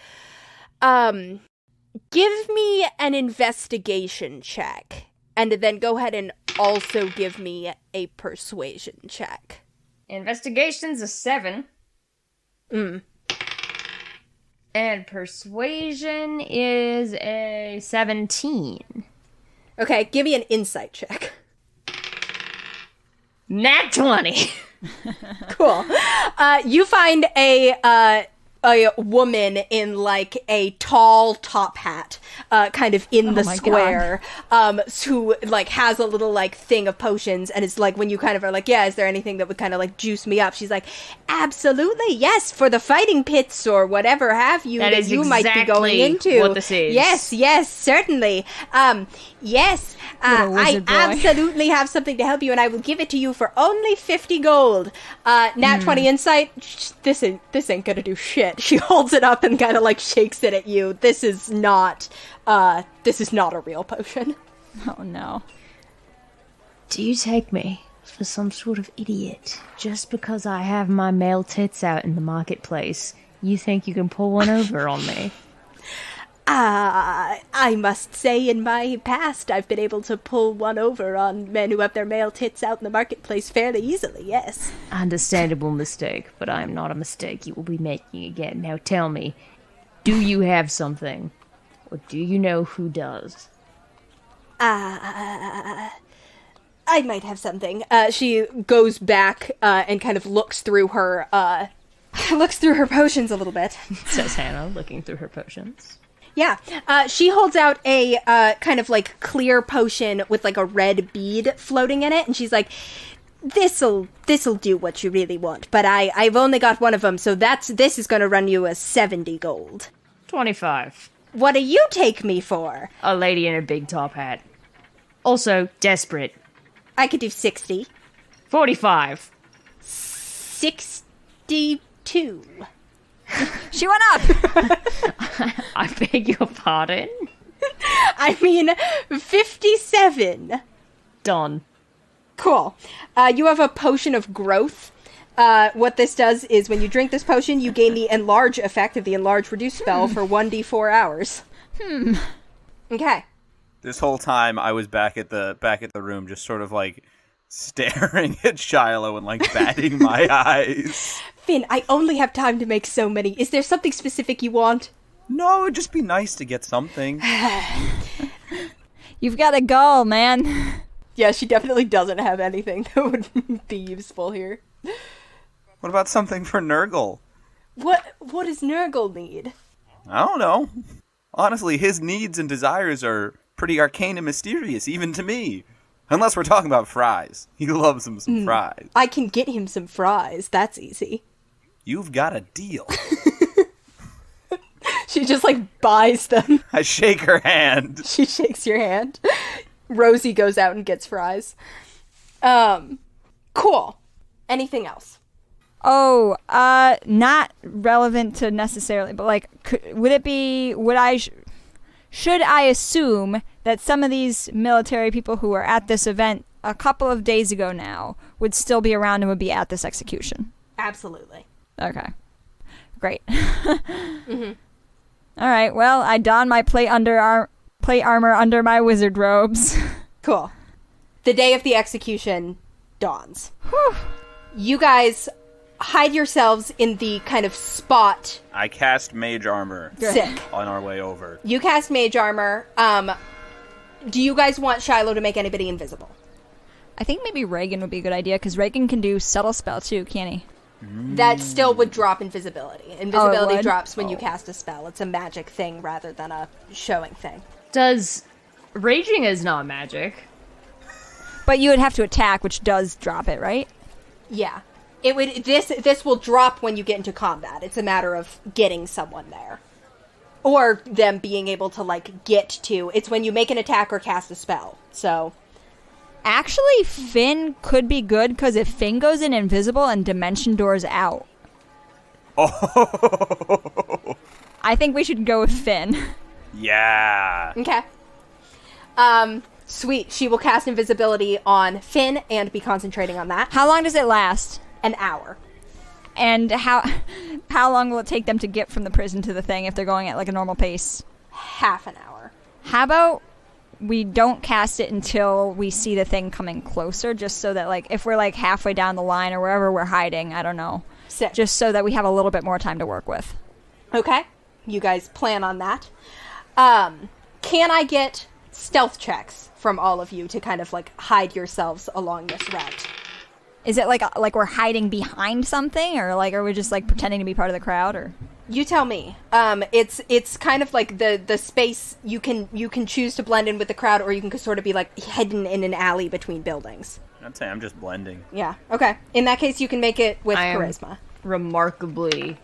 give me an investigation check, and then go ahead and also give me a persuasion check. Investigation's a 7. And persuasion is a 17. Okay, give me an insight check. Nat 20. Cool. You find a woman in like a tall top hat, kind of in the square, who like has a little like thing of potions, and it's like when you kind of are like, yeah, is there anything that would kind of like juice me up? She's like, absolutely, yes, for the fighting pits or whatever have you that you might be going into. What this is. Yes, certainly. Yes, I absolutely have something to help you, and I will give it to you for only 50 gold. Nat 20 insight. This ain't gonna do shit. She holds it up and kind of like shakes it at you. This is not a real potion. Oh no. Do you take me for some sort of idiot just because I have my male tits out in the marketplace? You think you can pull one over on me? I must say in my past I've been able to pull one over on men who have their male tits out in the marketplace fairly easily, yes. Understandable mistake, but I am not a mistake you will be making again. Now tell me, do you have something? Or do you know who does? I might have something. She goes back and kind of looks through her potions a little bit. Says Hannah, looking through her potions. Yeah, she holds out a kind of like clear potion with like a red bead floating in it, and she's like, this'll do what you really want, but I've only got one of them, so this is going to run you a 70 gold. 25. What do you take me for? A lady in a big top hat. Also, desperate. I could do 60. 45. 62. She went up! I beg your pardon? I mean, 57. Done. Cool. You have a potion of growth. What this does is when you drink this potion, you gain the enlarge effect of the enlarge reduce spell for 1d4 hours. Okay. This whole time I was back at the room, just sort of like staring at Shiloh and like batting my eyes. Finn, I only have time to make so many. Is there something specific you want? No, it'd just be nice to get something. You've got to go, man. Yeah, she definitely doesn't have anything that would be useful here. What about something for Nurgle? What does Nurgle need? I don't know. Honestly, his needs and desires are pretty arcane and mysterious, even to me. Unless we're talking about fries. He loves him some fries. I can get him some fries. That's easy. You've got a deal. She just, like, buys them. I shake her hand. She shakes your hand. Rosie goes out and gets fries. Cool. Anything else? Oh, not relevant to necessarily, but like, should I assume that some of these military people who were at this event a couple of days ago now would still be around and would be at this execution? Absolutely. Okay. Great. All right, well, I don my plate armor under my wizard robes. Cool. The day of the execution dawns. You guys hide yourselves in the kind of spot. I cast mage armor. Sick. On our way over. You cast mage armor. Do you guys want Shiloh to make anybody invisible? I think maybe Regin would be a good idea, because Regin can do subtle spell too, can't he? That still would drop invisibility. Invisibility would? drops when you cast a spell. It's a magic thing rather than a showing thing. Does raging is not magic? But you would have to attack, which does drop it, right? Yeah. It would. This will drop when you get into combat. It's a matter of getting someone there. Or them being able to, like, get to. It's when you make an attack or cast a spell. So. Actually, Finn could be good, because if Finn goes in invisible and dimension doors out. Oh. I think we should go with Finn. Yeah. Okay. Sweet. She will cast invisibility on Finn and be concentrating on that. How long does it last? An hour. And how long will it take them to get from the prison to the thing if they're going at like a normal pace? Half an hour. How about we don't cast it until we see the thing coming closer, just so that, like, if we're like halfway down the line or wherever we're hiding, I don't know. Sick. Just so that we have a little bit more time to work with. Okay. You guys plan on that. Can I get stealth checks from all of you to kind of, like, hide yourselves along this route? Is it like we're hiding behind something, or like are we just like pretending to be part of the crowd, or? You tell me. It's kind of like the space you can choose to blend in with the crowd, or you can sort of be like hidden in an alley between buildings. I'd say I'm just blending. Yeah. Okay. In that case, you can make it with I am charisma. Remarkably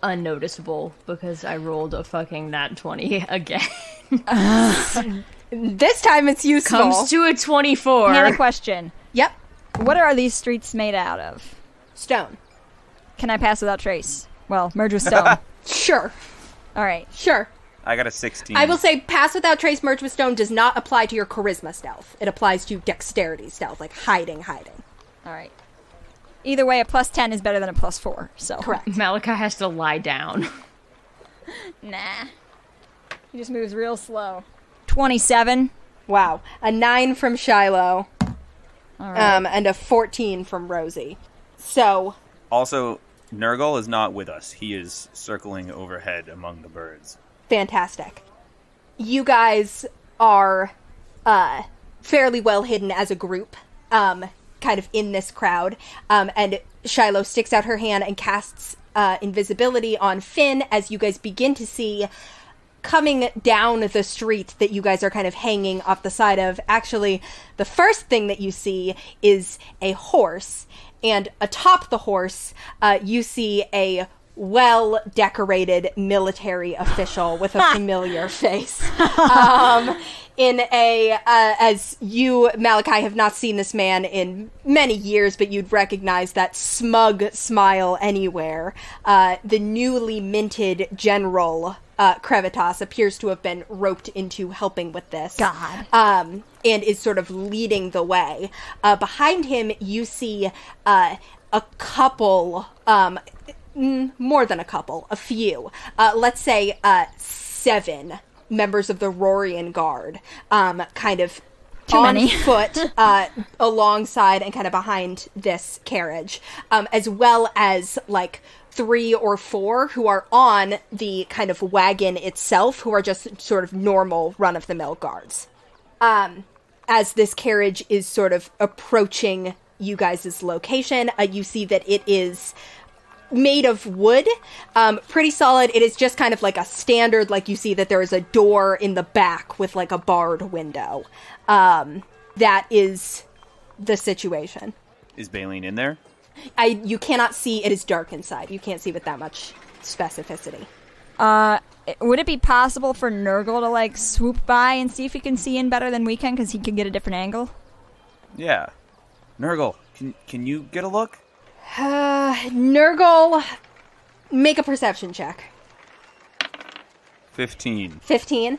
unnoticeable because I rolled a fucking nat 20 again. This time it's useful. Comes to a 24. Hannah, question. Yep. What are these streets made out of? Stone. Can I pass without trace? Well, merge with stone. Sure. All right. Sure. I got a 16. I will say pass without trace, merge with stone does not apply to your charisma stealth. It applies to dexterity stealth, like hiding. All right. Either way, a plus 10 is better than a plus 4, so. Correct. Malachi has to lie down. Nah. He just moves real slow. 27. Wow. A 9 from Shiloh. All right. And a 14 from Rosie. So. Also, Nurgle is not with us. He is circling overhead among the birds. Fantastic. You guys are fairly well hidden as a group, kind of in this crowd. And Shiloh sticks out her hand and casts invisibility on Finn as you guys begin to see coming down the street that you guys are kind of hanging off the side of. Actually, the first thing that you see is a horse. And atop the horse, you see a well-decorated military official with a familiar face. In a, as you, Malachi, have not seen this man in many years, but you'd recognize that smug smile anywhere. The newly minted General Crevitas appears to have been roped into helping with this. God. And is sort of leading the way. Behind him, you see a a couple, more than a couple, a few, let's say 7 members of the Rorian Guard, kind of Too on many. foot alongside and kind of behind this carriage, as well as like 3 or 4 who are on the kind of wagon itself, who are just sort of normal run-of-the-mill guards. As this carriage is sort of approaching you guys' location, you see that it is made of wood, pretty solid. It is just kind of like a standard, like you see that there is a door in the back with like a barred window. That is the situation. Is Baleen in there? You cannot see. It is dark inside. You can't see with that much specificity. Would it be possible for Nurgle to like swoop by and see if he can see in better than we can, because he can get a different angle? Yeah. Nurgle, can you get a look? Nurgle, make a perception check. 15. 15.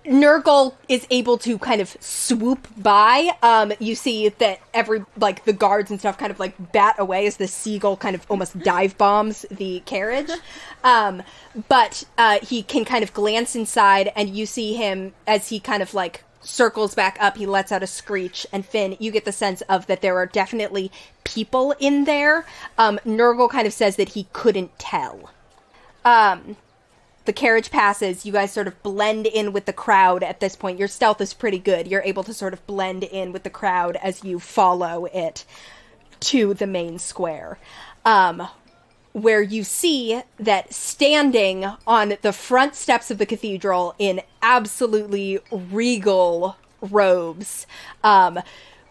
Nurgle is able to kind of swoop by. You see that the guards and stuff kind of like bat away as the seagull kind of almost dive bombs the carriage. But he can kind of glance inside, and you see him as he kind of like circles back up. He lets out a screech, and Finn, you get the sense of that there are definitely people in there. Nurgle kind of says that he couldn't tell. The carriage passes. You guys sort of blend in with the crowd at this point. Your stealth is pretty good. You're able to sort of blend in with the crowd as you follow it to the main square. Where you see that standing on the front steps of the cathedral in absolutely regal robes,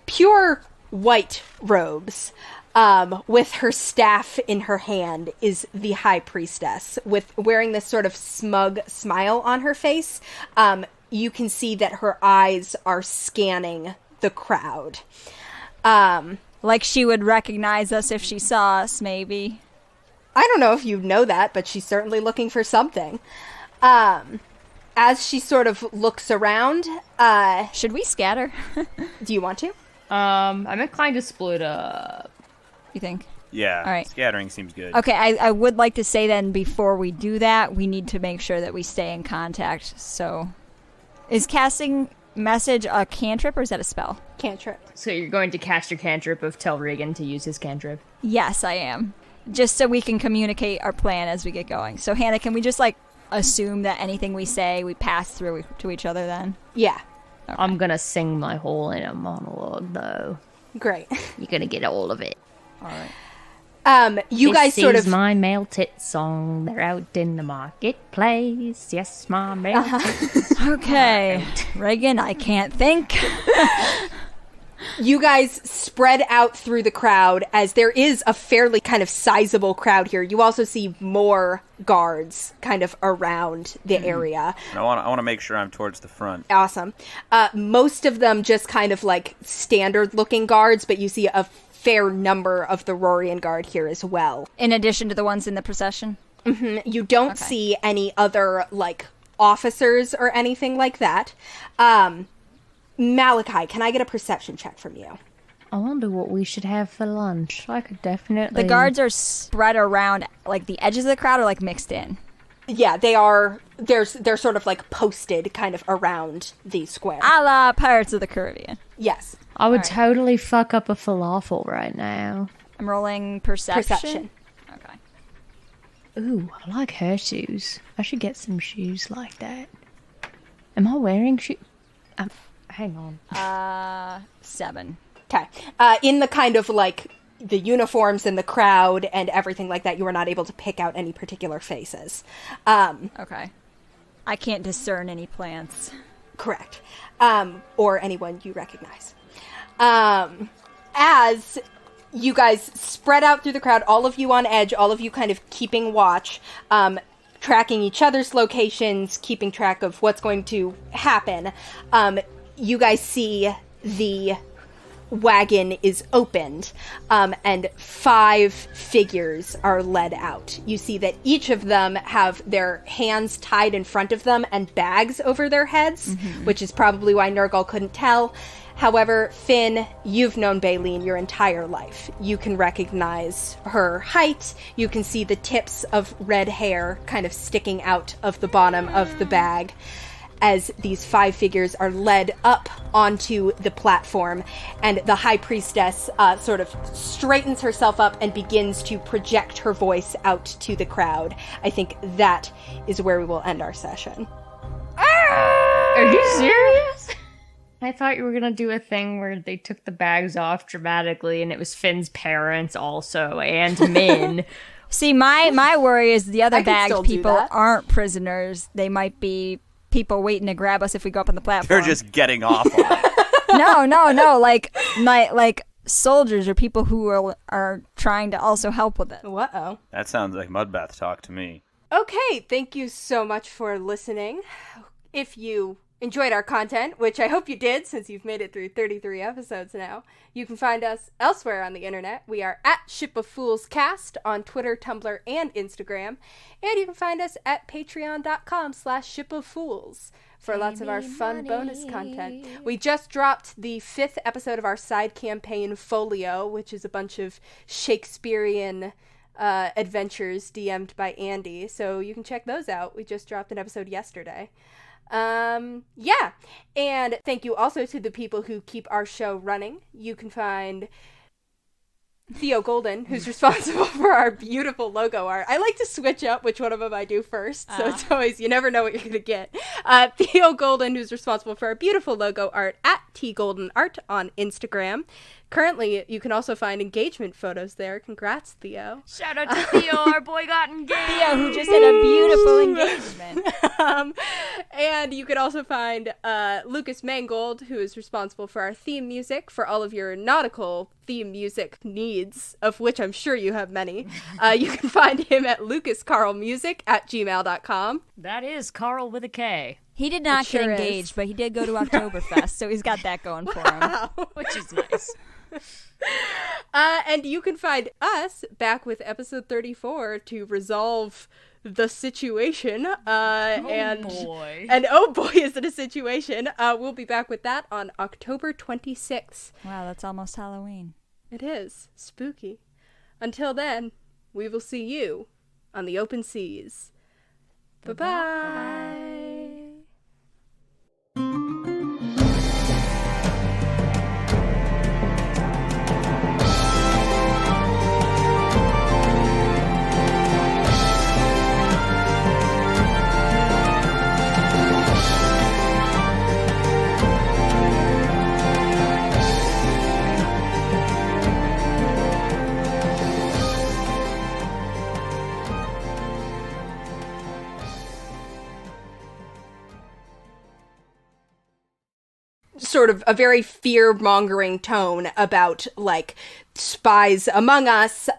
pure white robes, with her staff in her hand, is the high priestess, with wearing this sort of smug smile on her face. You can see that her eyes are scanning the crowd. Like she would recognize us if she saw us, maybe. I don't know if you know that, but she's certainly looking for something. As she sort of looks around, Should we scatter? do you want to? I'm inclined to split up. You think? Yeah. All right. Scattering seems good. Okay, I would like to say then, before we do that, we need to make sure that we stay in contact. So, is casting message a cantrip, or is that a spell? Cantrip. So you're going to cast your cantrip of tell Regin to use his cantrip? Yes, I am. Just so we can communicate our plan as we get going. So, Hannah, can we just, like, assume that anything we say, we pass through to each other then? Yeah. Okay. I'm gonna sing my whole inner monologue, though. Great. You're gonna get all of it. All right. You guys This sort is of... my male tit song. They're out in the marketplace. Yes, my male tit. Okay. Regin, I can't think. You guys spread out through the crowd, as there is a fairly kind of sizable crowd here. You also see more guards kind of around the area. And I want to make sure I'm towards the front. Awesome. Most of them just kind of like standard looking guards, but you see a fair number of the Rorian Guard here as well. In addition to the ones in the procession? You don't see any other like officers or anything like that. Malachi, can I get a perception check from you? I wonder what we should have for lunch. I could definitely... The guards are spread around, like, the edges of the crowd, or, like, mixed in? Yeah, they are. They're sort of like posted kind of around the square. A la Pirates of the Caribbean. Yes. I would Alright. totally fuck up a falafel right now. I'm rolling perception. Okay. Ooh, I like her shoes. I should get some shoes like that. Am I wearing shoes? Hang on. 7. Okay. In the kind of like the uniforms and the crowd and everything like that, you are not able to pick out any particular faces. Okay. I can't discern any plants. Correct. Or anyone you recognize. As you guys spread out through the crowd, all of you on edge, all of you kind of keeping watch, tracking each other's locations, keeping track of what's going to happen, you guys see the wagon is opened, and 5 figures are led out. You see that each of them have their hands tied in front of them and bags over their heads, which is probably why Nurgle couldn't tell. However, Finn, you've known Baleen your entire life. You can recognize her height. You can see the tips of red hair kind of sticking out of the bottom of the bag as these 5 figures are led up onto the platform, and the High Priestess sort of straightens herself up and begins to project her voice out to the crowd. I think that is where we will end our session. Are you serious? I thought you were gonna do a thing where they took the bags off dramatically, and it was Finn's parents also, and Min. See, my worry is the other I could bagged still do people that. aren't prisoners. They might be people waiting to grab us if we go up on the platform. They're just getting off on it. No. Like soldiers or people who are trying to also help with it. Uh-oh. That sounds like Mudbath talk to me. Okay, thank you so much for listening. If you enjoyed our content, which I hope you did since you've made it through 33 episodes now, you can find us elsewhere on the internet. We are at Ship of Fools Cast on Twitter, Tumblr, and Instagram. And you can find us at patreon.com/shipoffools for lots of our fun bonus content. We just dropped the 5th episode of our side campaign, Folio, which is a bunch of Shakespearean adventures DM'd by Andy. So you can check those out. We just dropped an episode yesterday. Yeah, and thank you also to the people who keep our show running. You can find Theo Golden, who's responsible for our beautiful logo art. I like to switch up which one of them I do first, so it's always, you never know what you're gonna get. Theo Golden, who's responsible for our beautiful logo art at tgoldenart on Instagram. Currently, you can also find engagement photos there. Congrats, Theo. Shout out to Theo, our boy got engaged. Theo, who just had a beautiful engagement. And you can also find Lucas Mangold, who is responsible for our theme music for all of your nautical theme music needs, of which I'm sure you have many. You can find him at lucascarlmusic@gmail.com. That is Carl with a K. He did not sure get is. engaged, but he did go to Oktoberfest, so he's got that going for him. Which is nice. And you can find us back with episode 34 to resolve the situation. Boy. And oh boy, is it a situation. We'll be back with that on October 26th. Wow, that's almost Halloween. It is spooky. Until then, we will see you on the open seas. Bye-bye. Sort of a very fear-mongering tone about, like, spies among us.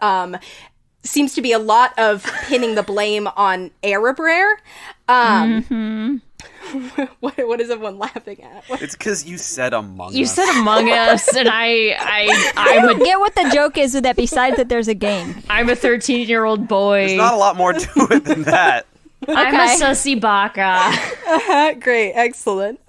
Seems to be a lot of pinning the blame on Erebraer. What is everyone laughing at? It's because you said Among Us. You said Among Us, and I get what the joke is with that, besides that there's a game. I'm a 13-year-old boy. There's not a lot more to it than that. I'm a sussy baka. Great, excellent.